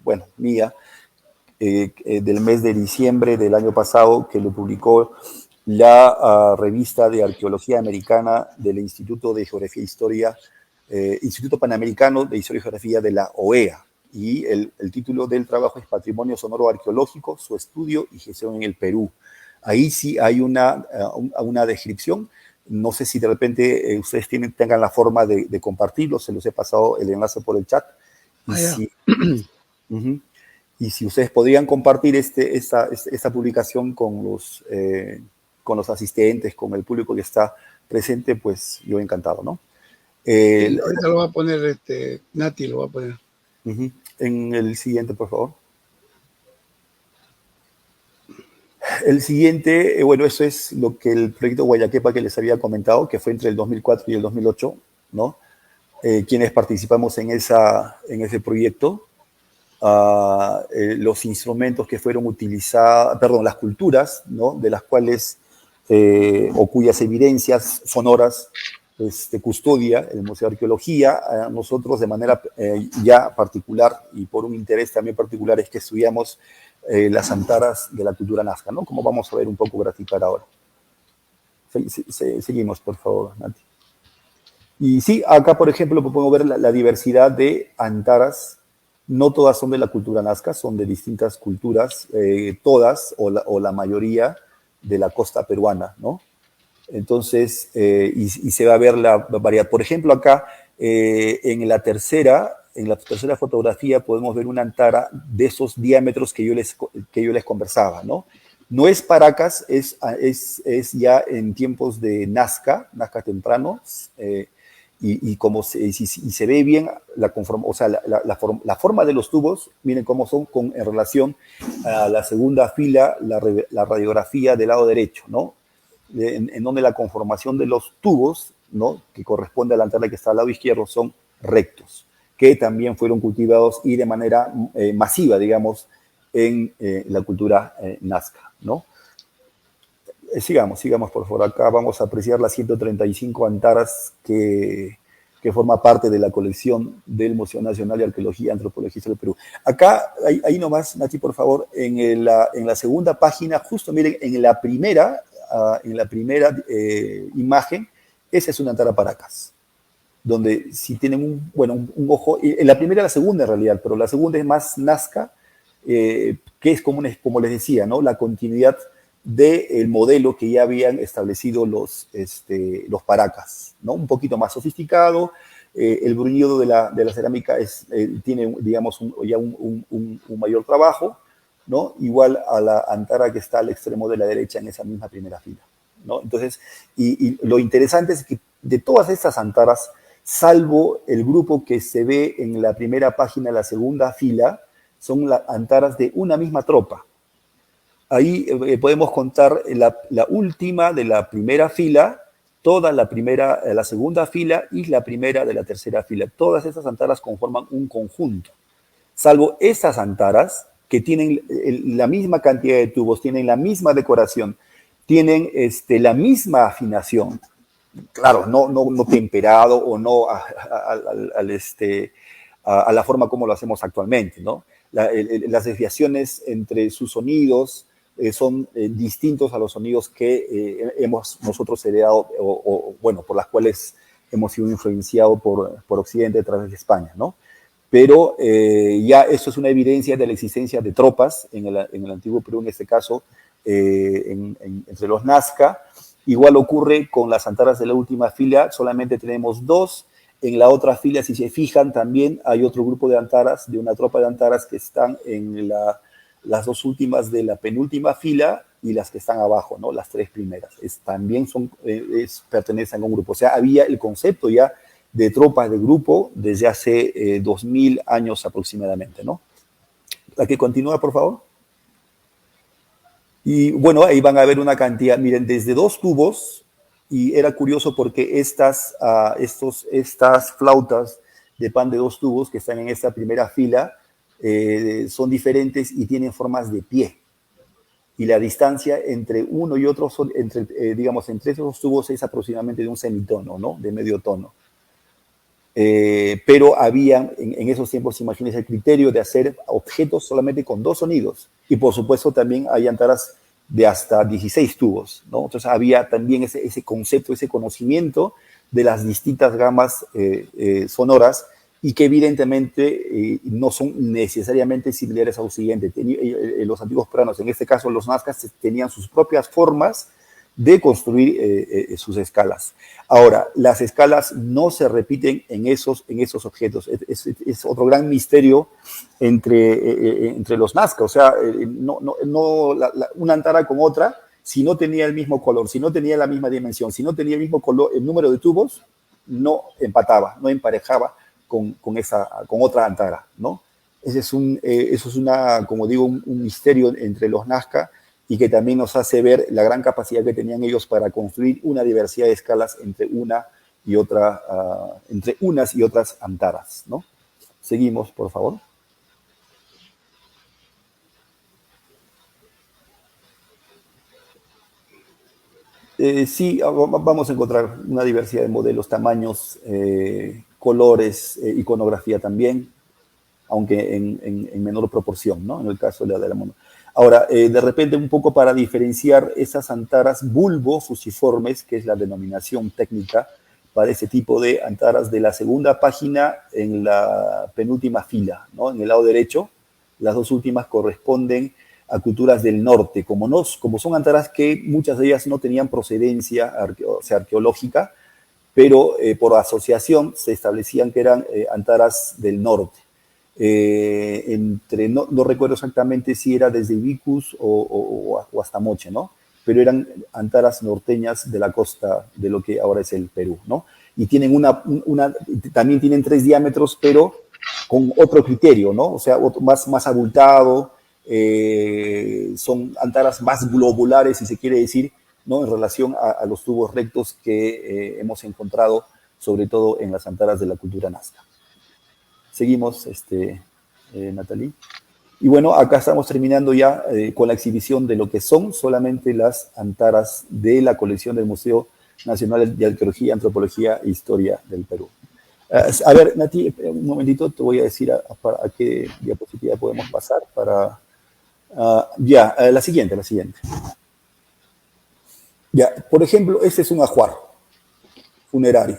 bueno, mía, del mes de diciembre del año pasado, que lo publicó la revista de Arqueología Americana del Instituto de Geografía e Historia, Instituto Panamericano de Historia y Geografía de la OEA. Y el título del trabajo es Patrimonio Sonoro Arqueológico, su estudio y gestión en el Perú. Ahí sí hay una descripción. No sé si de repente ustedes tengan la forma de compartirlo, se los he pasado el enlace por el chat. Y, si, y si ustedes podrían compartir esta publicación con los asistentes, con el público que está presente, pues yo encantado, ¿no? Ahorita lo va a poner, Nati lo va a poner. En el siguiente, por favor. El siguiente, bueno, eso es lo que el proyecto Guayaquepa que les había comentado, que fue entre el 2004 y el 2008, ¿no? Quienes participamos en ese proyecto. Los instrumentos que fueron utilizados, perdón, las culturas, ¿no? De las cuales o cuyas evidencias sonoras custodia el Museo de Arqueología. Nosotros de manera ya particular y por un interés también particular es que estudiamos las antaras de la cultura nazca, ¿no? Como vamos a ver un poco graficar ahora. Seguimos, por favor, Nati. Y sí, acá, por ejemplo, podemos ver la diversidad de antaras. No todas son de la cultura nazca, son de distintas culturas, todas o la mayoría de la costa peruana, ¿no? Entonces, y se va a ver la variedad. Por ejemplo, acá en la tercera fotografía podemos ver una antara de esos diámetros que yo les conversaba, ¿no? No es Paracas, es ya en tiempos de Nazca temprano, y como si se ve bien la forma de los tubos, miren cómo son en relación a la segunda fila, la radiografía del lado derecho, ¿no? En donde la conformación de los tubos, ¿no? Que corresponde a la antara que está al lado izquierdo, son rectos, que también fueron cultivados y de manera masiva, digamos, en la cultura nazca, ¿no? Sigamos, por favor. Acá vamos a apreciar las 135 antaras que forma parte de la colección del Museo Nacional de Arqueología y Antropología del Perú. Acá, ahí nomás, Nati, por favor, en la segunda página, justo miren, en la primera imagen, esa es una antara Paracas, donde si tienen un ojo, en la primera y la segunda en realidad, pero la segunda es más nazca, que es como les decía, ¿no? La continuidad del modelo que ya habían establecido los Paracas, ¿no? Un poquito más sofisticado. El bruñido de la cerámica tiene, digamos, ya un mayor trabajo, ¿no? Igual a la antara que está al extremo de la derecha en esa misma primera fila, ¿no? Entonces, y lo interesante es que de todas estas antaras, salvo el grupo que se ve en la primera página, la segunda fila, son las antaras de una misma tropa. Ahí podemos contar la última de la primera fila, toda la segunda fila y la primera de la tercera fila. Todas esas antaras conforman un conjunto, salvo esas antaras que tienen la misma cantidad de tubos, tienen la misma decoración, tienen la misma afinación. Claro, no temperado o no a la forma como lo hacemos actualmente, ¿no? Las desviaciones entre sus sonidos son distintos a los sonidos que hemos nosotros heredado por las cuales hemos sido influenciados por Occidente a través de España, ¿no? Pero ya esto es una evidencia de la existencia de tropas en el antiguo Perú, en este caso, entre los Nazca. Igual ocurre con las antaras de la última fila, solamente tenemos dos. En la otra fila, si se fijan, también hay otro grupo de antaras, de una tropa de antaras que están en las dos últimas de la penúltima fila y las que están abajo, ¿no? Las tres primeras. También pertenecen a un grupo. O sea, había el concepto ya de tropas de grupo desde hace 2000 años aproximadamente, ¿no? La que continúa, por favor. Y bueno, ahí van a ver una cantidad, miren, desde 2 tubos, y era curioso porque estas flautas de pan de 2 tubos que están en esta primera fila son diferentes y tienen formas de pie. Y la distancia entre uno y otro, entre esos tubos es aproximadamente de un semitono, ¿no? De medio tono. Pero había en esos tiempos, imagínense el criterio de hacer objetos solamente con 2 sonidos. Y por supuesto también hay antaras de hasta 16 tubos, ¿no? Entonces había también ese concepto, ese conocimiento de las distintas gamas sonoras y que evidentemente no son necesariamente similares a los siguientes. Los antiguos peruanos, en este caso los nazcas, tenían sus propias formas de construir sus escalas. Ahora, las escalas no se repiten en esos objetos. Es otro gran misterio entre los nazca. O sea, una antara con otra, si no tenía el mismo color, si no tenía la misma dimensión, si no tenía el mismo color, el número de tubos, no empataba, no emparejaba con otra antara, ¿no? Eso es como digo, un misterio entre los nazca, y que también nos hace ver la gran capacidad que tenían ellos para construir una diversidad de escalas entre unas y otras antaras, ¿no? Seguimos, por favor. Sí, vamos a encontrar una diversidad de modelos, tamaños, colores, iconografía también, aunque en menor proporción, ¿no? En el caso de la mona. Ahora, de repente, un poco para diferenciar esas antaras bulbo-fusiformes, que es la denominación técnica para ese tipo de antaras, de la segunda página en la penúltima fila, ¿no? En el lado derecho, las dos últimas corresponden a culturas del norte, como son antaras que muchas de ellas no tenían procedencia arqueológica, pero por asociación se establecían que eran antaras del norte. No recuerdo exactamente si era desde Ibicus o hasta Moche, ¿no? Pero eran antaras norteñas de la costa de lo que ahora es el Perú, ¿no? Y tienen también tienen 3 diámetros, pero con otro criterio, ¿no? O sea, más abultado, son antaras más globulares, si se quiere decir, ¿no? En relación a los tubos rectos que hemos encontrado, sobre todo en las antaras de la cultura nazca. Seguimos, Natalie. Y bueno, acá estamos terminando ya con la exhibición de lo que son solamente las antaras de la colección del Museo Nacional de Arqueología, Antropología e Historia del Perú. A ver, Nati, un momentito, te voy a decir a qué diapositiva podemos pasar para... la siguiente. Ya, por ejemplo, este es un ajuar funerario.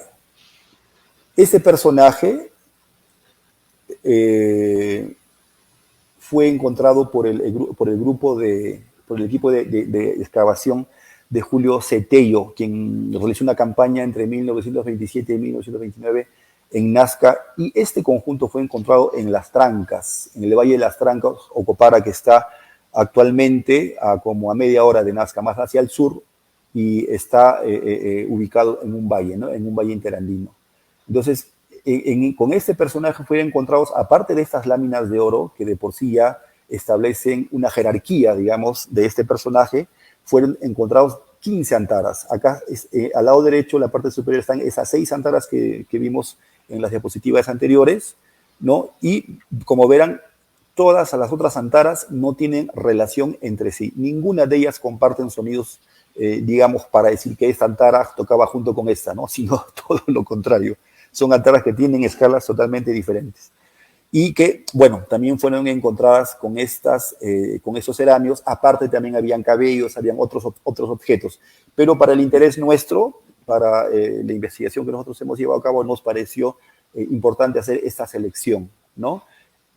Este personaje fue encontrado por el equipo de excavación de Julio Cetello, quien realizó una campaña entre 1927 y 1929 en Nazca, y este conjunto fue encontrado en Las Trancas, en el Valle de Las Trancas, Ocopara, que está actualmente como a media hora de Nazca, más hacia el sur, y está ubicado en un valle, ¿no? En un valle interandino. Entonces, con este personaje fueron encontrados, aparte de estas láminas de oro, que de por sí ya establecen una jerarquía, digamos, de este personaje, fueron encontrados 15 antaras. Acá, al lado derecho, en la parte superior, están esas 6 antaras que vimos en las diapositivas anteriores, ¿no? Y como verán, todas las otras antaras no tienen relación entre sí. Ninguna de ellas comparten sonidos, digamos, para decir que esta antara tocaba junto con esta, ¿no? Sino todo lo contrario. Son antaras que tienen escalas totalmente diferentes. Y que, bueno, también fueron encontradas con estos ceramios. Aparte también habían cabellos, habían otros objetos. Pero para el interés nuestro, para la investigación que nosotros hemos llevado a cabo, nos pareció importante hacer esta selección, ¿no?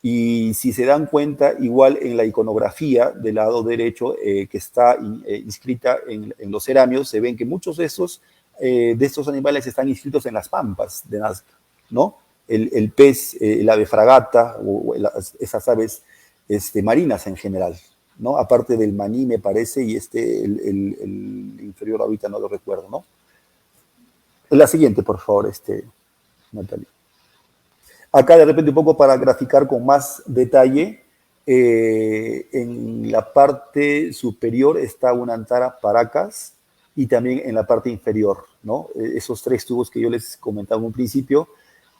Y si se dan cuenta, igual en la iconografía del lado derecho, que está inscrita en los ceramios, se ven que muchos de estos animales están inscritos en las pampas de Nazca, ¿no? El pez, el ave fragata, o esas aves marinas en general, ¿no? Aparte del maní, me parece, y el inferior ahorita no lo recuerdo, ¿no? La siguiente, por favor, Natalia. Acá de repente un poco para graficar con más detalle, en la parte superior está una antara Paracas, y también en la parte inferior, ¿no? Esos 3 tubos que yo les comentaba en un principio,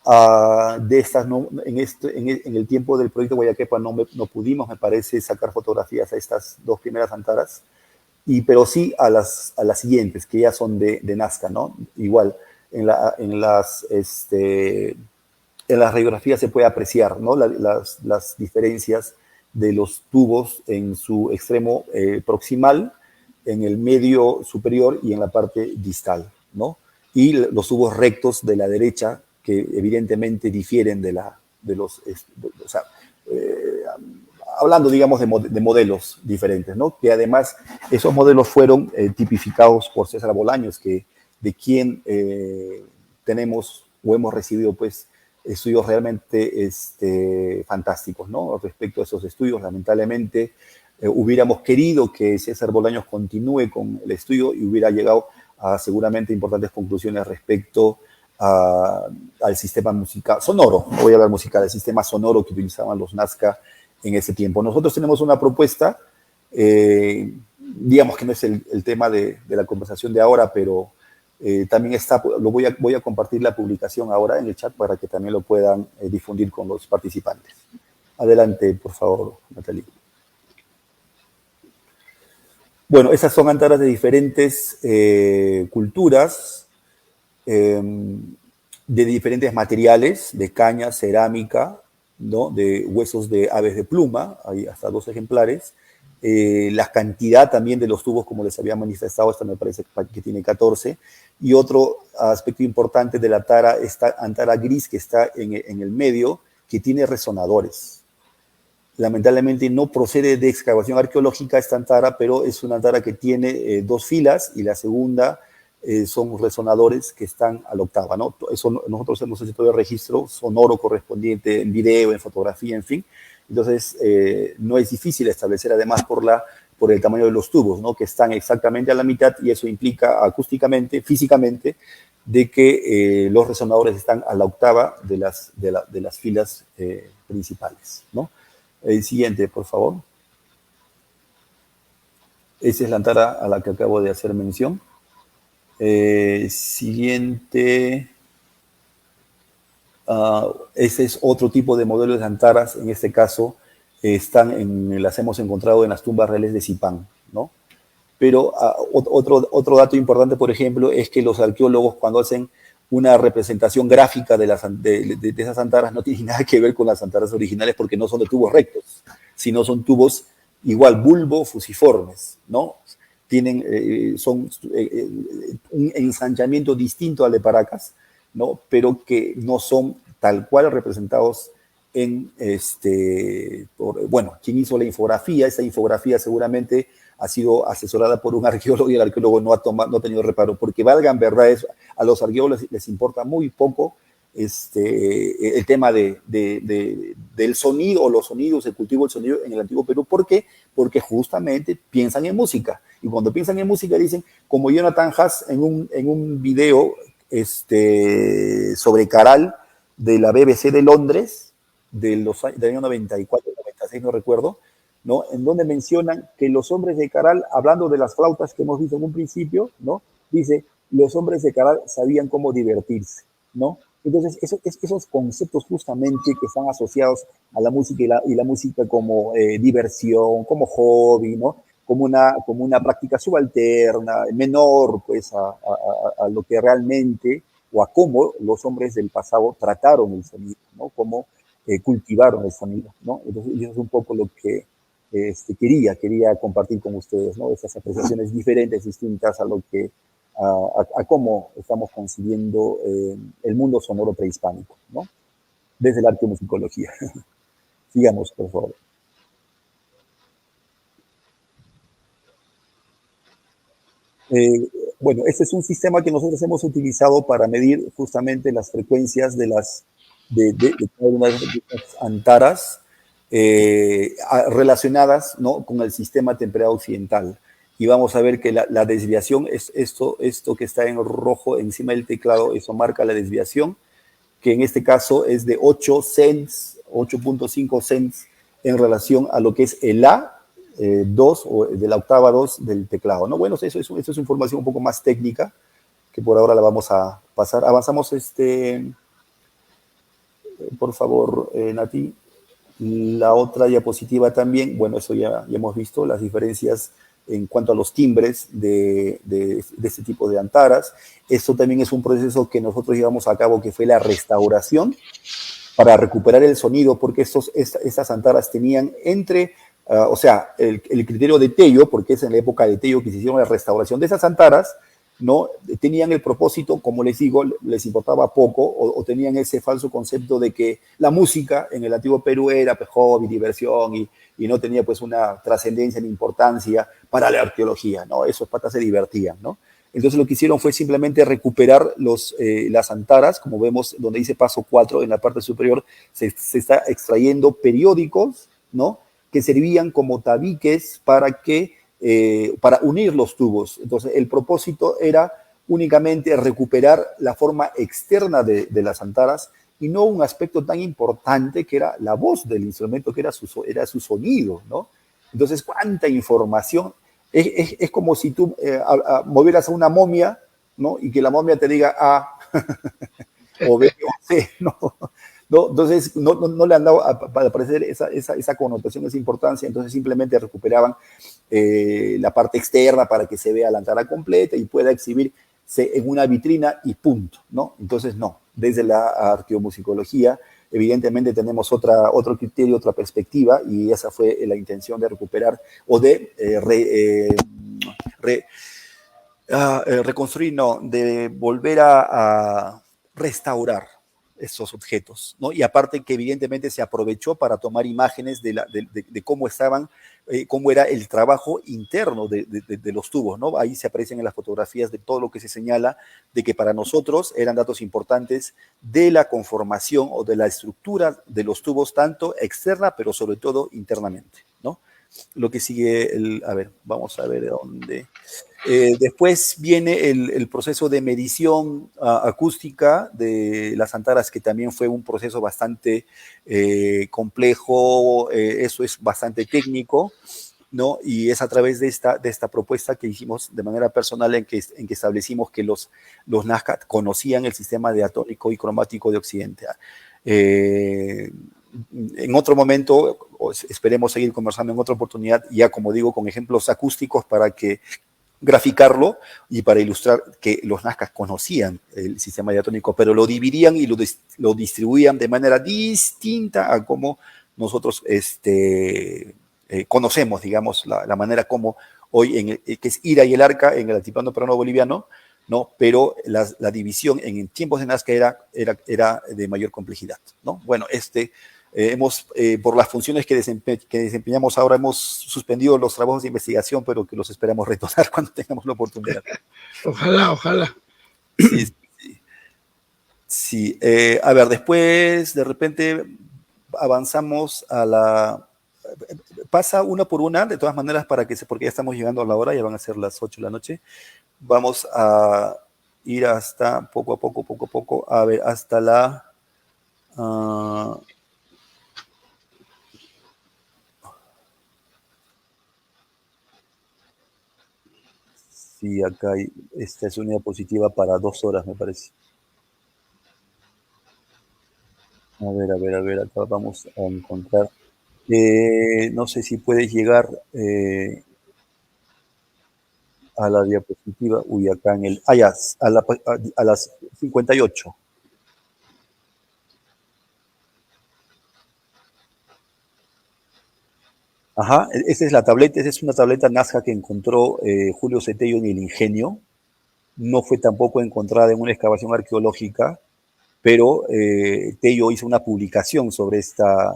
de estas, no, en el tiempo del proyecto Guayaquepa no pudimos, me parece, sacar fotografías a estas 2 primeras antaras, pero sí a las siguientes, que ya son de Nazca, ¿no? Igual, en las radiografías se puede apreciar, ¿no? las diferencias de los tubos en su extremo proximal, en el medio superior y en la parte distal, ¿no? Y los tubos rectos de la derecha, que evidentemente difieren hablando, digamos, de modelos diferentes, ¿no? Que además esos modelos fueron tipificados por César Bolaños, de quien tenemos o hemos recibido, pues, estudios realmente fantásticos, ¿no? Respecto a esos estudios, lamentablemente, hubiéramos querido que César Bolaños continúe con el estudio y hubiera llegado a seguramente importantes conclusiones respecto al sistema musical, sonoro, no voy a hablar musical, el sistema sonoro que utilizaban los Nazca en ese tiempo. Nosotros tenemos una propuesta, digamos que no es el tema de la conversación de ahora, pero también está, voy a compartir la publicación ahora en el chat para que también lo puedan difundir con los participantes. Adelante, por favor, Natalie. Bueno, esas son antaras de diferentes culturas, de diferentes materiales, de caña, cerámica, ¿no? De huesos de aves de pluma, hay hasta 2 ejemplares. La cantidad también de los tubos, como les había manifestado, esta me parece que tiene 14. Y otro aspecto importante de la antara, esta antara gris que está en el medio, que tiene resonadores. Lamentablemente no procede de excavación arqueológica esta antara, pero es una antara que tiene 2 filas y la segunda son resonadores que están a la octava, ¿no? Eso, nosotros hemos hecho todo el registro sonoro correspondiente en video, en fotografía, en fin. Entonces, no es difícil establecer, además, por el tamaño de los tubos, ¿no? Que están exactamente a la mitad, y eso implica acústicamente, físicamente, de que los resonadores están a la octava de las filas principales, ¿no? El siguiente, por favor. Esa es la antara a la que acabo de hacer mención. Siguiente. Ese es otro tipo de modelos de antaras. En este caso, las hemos encontrado en las tumbas reales de Zipán, ¿no? Pero otro dato importante, por ejemplo, es que los arqueólogos, cuando hacen una representación gráfica de esas antaras, no tienen nada que ver con las antaras originales, porque no son de tubos rectos, sino son tubos igual bulbo-fusiformes, ¿no? Son un ensanchamiento distinto al de Paracas, ¿no? Pero que no son tal cual representados en quien hizo la infografía. Esa infografía seguramente ha sido asesorada por un arqueólogo y el arqueólogo no ha tenido reparo, porque valgan verdades, a los arqueólogos les importa muy poco el tema del sonido o los sonidos, el cultivo del sonido en el antiguo Perú. ¿Por qué? Porque justamente piensan en música, y cuando piensan en música dicen, como Jonathan Haas en un video sobre Caral de la BBC de Londres del año 94, 96, no recuerdo, ¿no? En donde mencionan que los hombres de Caral, hablando de las flautas que hemos visto en un principio, ¿no? Dice, los hombres de Caral sabían cómo divertirse, ¿no? Entonces, esos conceptos justamente que están asociados a la música y la música como diversión, como hobby, ¿no? Como una práctica subalterna, menor, pues, a lo que realmente, o a cómo los hombres del pasado trataron el sonido, ¿no? Cómo cultivaron el sonido, ¿no? Entonces, eso es un poco lo que quería compartir con ustedes, ¿no? Estas apreciaciones diferentes, distintas a cómo estamos concibiendo el mundo sonoro prehispánico, ¿no? Desde la arqueomusicología. Sigamos, por favor. Bueno, este es un sistema que nosotros hemos utilizado para medir justamente las frecuencias de cada una de estas antaras relacionadas, ¿no? Con el sistema temperado occidental. Y vamos a ver que la desviación es esto que está en rojo encima del teclado. Eso marca la desviación, que en este caso es de 8 cents, 8.5 cents en relación a lo que es el A2 o de la octava 2 del teclado, ¿no? Bueno, eso es información un poco más técnica, que por ahora la vamos a pasar. Avanzamos, por favor, Nati. La otra diapositiva también, bueno, eso ya hemos visto, las diferencias en cuanto a los timbres de este tipo de antaras. Esto también es un proceso que nosotros llevamos a cabo, que fue la restauración para recuperar el sonido, porque estas antaras tenían el criterio de Tello, porque es en la época de Tello que se hicieron la restauración de esas antaras, ¿no? Tenían el propósito, como les digo, les importaba poco o tenían ese falso concepto de que la música en el antiguo Perú era pues, hobby, diversión y no tenía pues una trascendencia ni importancia para la arqueología, ¿no? Esos patas se divertían, ¿no? Entonces lo que hicieron fue simplemente recuperar las antaras, como vemos donde dice paso 4 en la parte superior, se está extrayendo periódicos, ¿no? Que servían como tabiques para unir los tubos. Entonces, el propósito era únicamente recuperar la forma externa de las antaras y no un aspecto tan importante que era la voz del instrumento, que era su sonido, ¿no? Entonces, cuánta información. Es como si tú movieras a una momia, ¿no? Y que la momia te diga A o B o C, ¿no? ¿No? Entonces, no le han dado para aparecer esa connotación, esa importancia, entonces simplemente recuperaban la parte externa para que se vea la antara completa y pueda exhibirse en una vitrina y punto, ¿no? Entonces, no, desde la arqueomusicología, evidentemente tenemos otro criterio, otra perspectiva, y esa fue la intención de recuperar o de reconstruir, no, de volver a restaurar esos objetos, ¿no? Y aparte que evidentemente se aprovechó para tomar imágenes de cómo estaban, cómo era el trabajo interno de los tubos, ¿no? Ahí se aparecen en las fotografías de todo lo que se señala de que para nosotros eran datos importantes de la conformación o de la estructura de los tubos, tanto externa, pero sobre todo internamente, ¿no? Lo que sigue, a ver, vamos a ver de dónde. Después viene el proceso de medición acústica de las antaras, que también fue un proceso bastante complejo, eso es bastante técnico, ¿no? Y es a través de esta propuesta que hicimos de manera personal en que establecimos que los Nazca conocían el sistema diatónico y cromático de Occidente. En otro momento, esperemos seguir conversando en otra oportunidad, ya como digo, con ejemplos acústicos para que graficarlo y para ilustrar que los nazcas conocían el sistema diatónico, pero lo dividían y lo distribuían de manera distinta a como nosotros conocemos, digamos, la manera como hoy, que es Ira y el Arca en el altiplano peruano boliviano, ¿no? Pero la división en tiempos de Nazca era de mayor complejidad, ¿no? Bueno, por las funciones que desempeñamos ahora, hemos suspendido los trabajos de investigación, pero que los esperamos retomar cuando tengamos la oportunidad. Ojalá, ojalá. Sí, sí. Sí. A ver, después de repente avanzamos pasa una por una, de todas maneras, porque ya estamos llegando a la hora, ya van a ser las 8 de la noche. Vamos a ir hasta poco a poco, a ver, hasta la... Sí, acá esta es una diapositiva para 2 horas, me parece. A ver, acá vamos a encontrar. No sé si puedes llegar a la diapositiva. Uy, acá en el... ya, a las 58. Ajá, esa es la tableta, esa es una tableta Nazca que encontró Julio Cetello en el Ingenio. No fue tampoco encontrada en una excavación arqueológica, pero Tello hizo una publicación sobre esta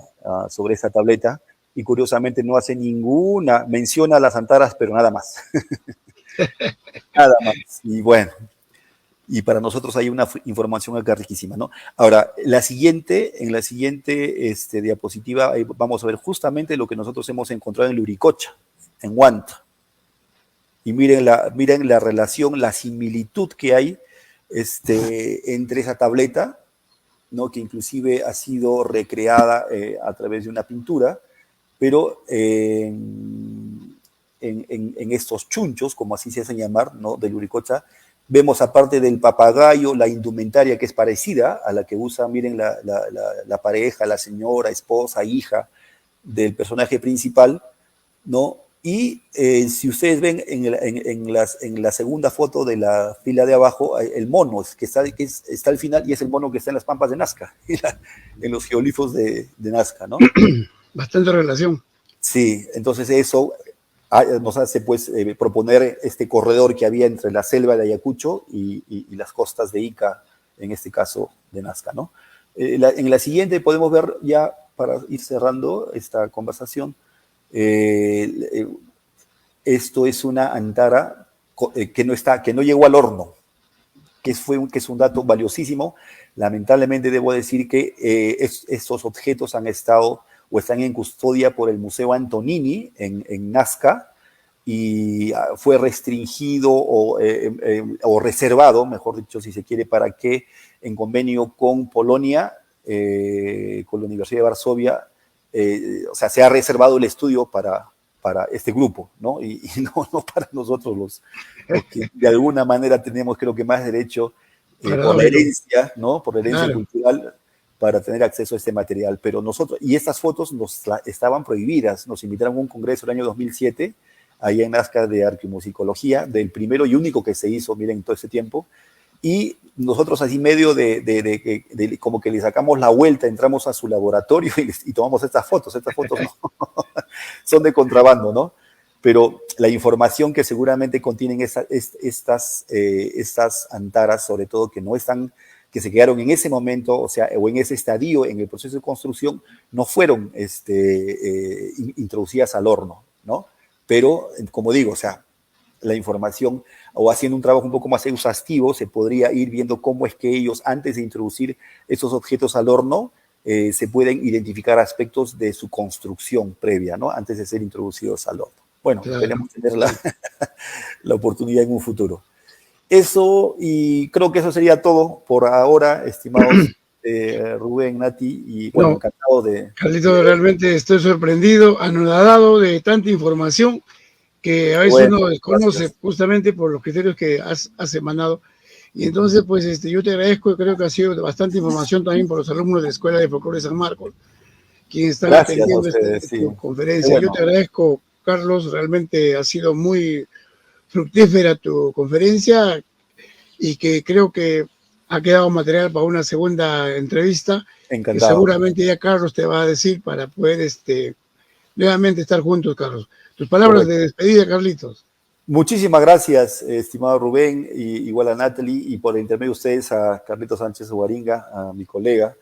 tableta y curiosamente no hace ninguna, menciona a las antaras, pero nada más. Nada más. Y bueno, y para nosotros hay una información acá riquísima, ¿no? Ahora, en la siguiente diapositiva vamos a ver justamente lo que nosotros hemos encontrado en Luricocha, en Huanta. Y miren la relación, la similitud que hay entre esa tableta, ¿no? Que inclusive ha sido recreada a través de una pintura, pero en estos chunchos, como así se hacen llamar, ¿no? De Luricocha, vemos aparte del papagayo, la indumentaria que es parecida a la que usa, miren, la pareja, la señora, esposa, hija del personaje principal, ¿no? Y si ustedes ven en la segunda foto de la fila de abajo, el mono que está al final y es el mono que está en las pampas de Nazca, en los geoglifos de Nazca, ¿no? Bastante relación. Sí, entonces eso nos hace pues proponer este corredor que había entre la selva de Ayacucho y las costas de Ica, en este caso de Nazca, ¿no? En la siguiente podemos ver ya, para ir cerrando esta conversación, esto es una antara que no llegó al horno, que es un dato valiosísimo. Lamentablemente debo decir que estos objetos han estado o están en custodia por el Museo Antonini en Nazca, y fue restringido o reservado, mejor dicho, si se quiere, para que en convenio con Polonia, con la Universidad de Varsovia, o sea, se ha reservado el estudio para este grupo, ¿no? Y no para nosotros los que de alguna manera tenemos, creo que, más derecho por la herencia, ¿no? Por la herencia cultural, para tener acceso a este material. Pero nosotros, y estas fotos estaban prohibidas, nos invitaron a un congreso el año 2007, allá en Nazca, de arqueomusicología, del primero y único que se hizo, miren, todo ese tiempo, y nosotros así medio de como que le sacamos la vuelta, entramos a su laboratorio y tomamos estas fotos no, son de contrabando, ¿no? Pero la información que seguramente contienen estas antaras, sobre todo que se quedaron en ese momento, o sea, o en ese estadio, en el proceso de construcción, no fueron introducidas al horno, ¿no? Pero, como digo, o sea, la información, o haciendo un trabajo un poco más exhaustivo, se podría ir viendo cómo es que ellos, antes de introducir esos objetos al horno, se pueden identificar aspectos de su construcción previa, ¿no? Antes de ser introducidos al horno. Bueno, esperemos tener la oportunidad en un futuro. Eso, y creo que eso sería todo por ahora, estimados Rubén, Nati, y bueno, encantado de... Carlitos, realmente estoy sorprendido, anonadado de tanta información que a veces uno desconoce, justamente por los criterios que has emanado. Y entonces, pues, yo te agradezco, creo que ha sido bastante información también por los alumnos de la Escuela de Folclore de San Marcos, quienes están atendiendo esta conferencia. Bueno. Yo te agradezco, Carlos, realmente ha sido muy fructífera tu conferencia, y que creo que ha quedado material para una segunda entrevista. Encantado. Que seguramente ya Carlos te va a decir para poder nuevamente estar juntos, Carlos. Tus palabras de despedida, Carlitos. Muchísimas gracias, estimado Rubén, y igual a Natalie, y por el intermedio de ustedes a Carlitos Sánchez Huaringa, a mi colega,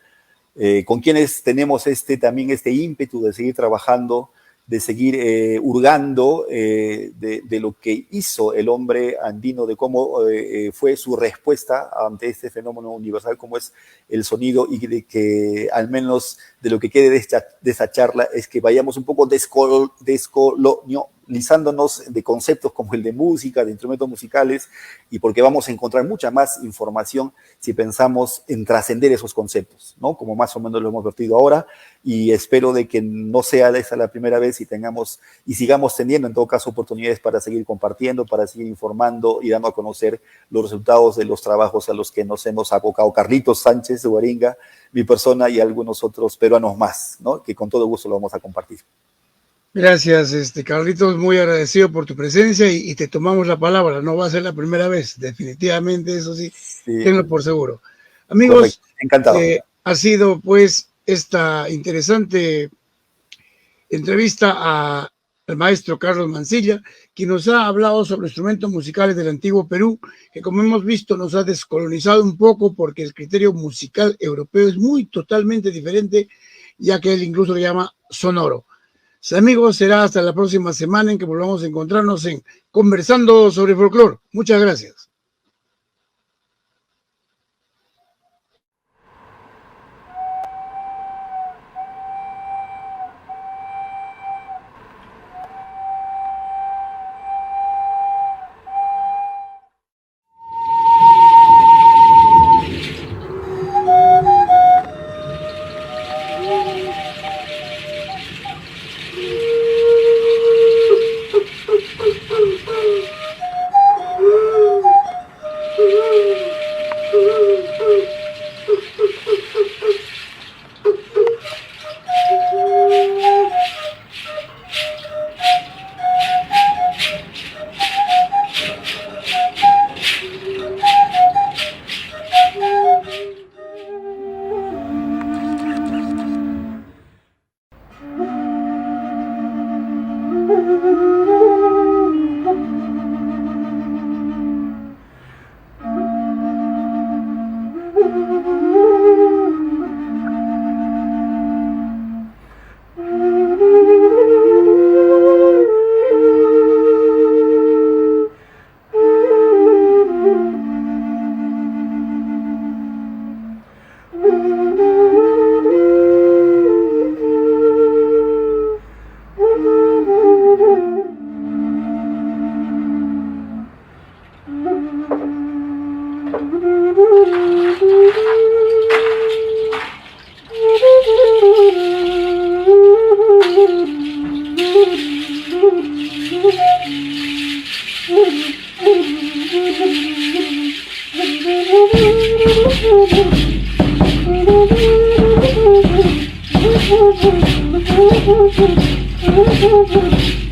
con quienes tenemos también este ímpetu de seguir trabajando, de seguir hurgando de lo que hizo el hombre andino, de cómo fue su respuesta ante este fenómeno universal como es el sonido, y de que al menos de lo que quede de esta charla es que vayamos un poco descolonizándonos de conceptos como el de música, de instrumentos musicales, y porque vamos a encontrar mucha más información si pensamos en trascender esos conceptos, ¿no? Como más o menos lo hemos vertido ahora, y espero de que no sea esta la primera vez y sigamos teniendo en todo caso oportunidades para seguir compartiendo, para seguir informando y dando a conocer los resultados de los trabajos a los que nos hemos abocado Carlitos Sánchez Huaringa, mi persona, y algunos otros peruanos más, ¿no? Que con todo gusto lo vamos a compartir. Gracias, Carlitos, muy agradecido por tu presencia, y te tomamos la palabra. No va a ser la primera vez, definitivamente, eso sí, tenlo por seguro. Amigos, encantado. Ha sido pues esta interesante entrevista al maestro Carlos Mancilla, quien nos ha hablado sobre instrumentos musicales del antiguo Perú, que, como hemos visto, nos ha descolonizado un poco, porque el criterio musical europeo es totalmente diferente, ya que él incluso lo llama sonoro. Amigos, será hasta la próxima semana en que volvamos a encontrarnos en Conversando sobre Folclore. Muchas gracias.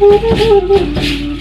Thank you.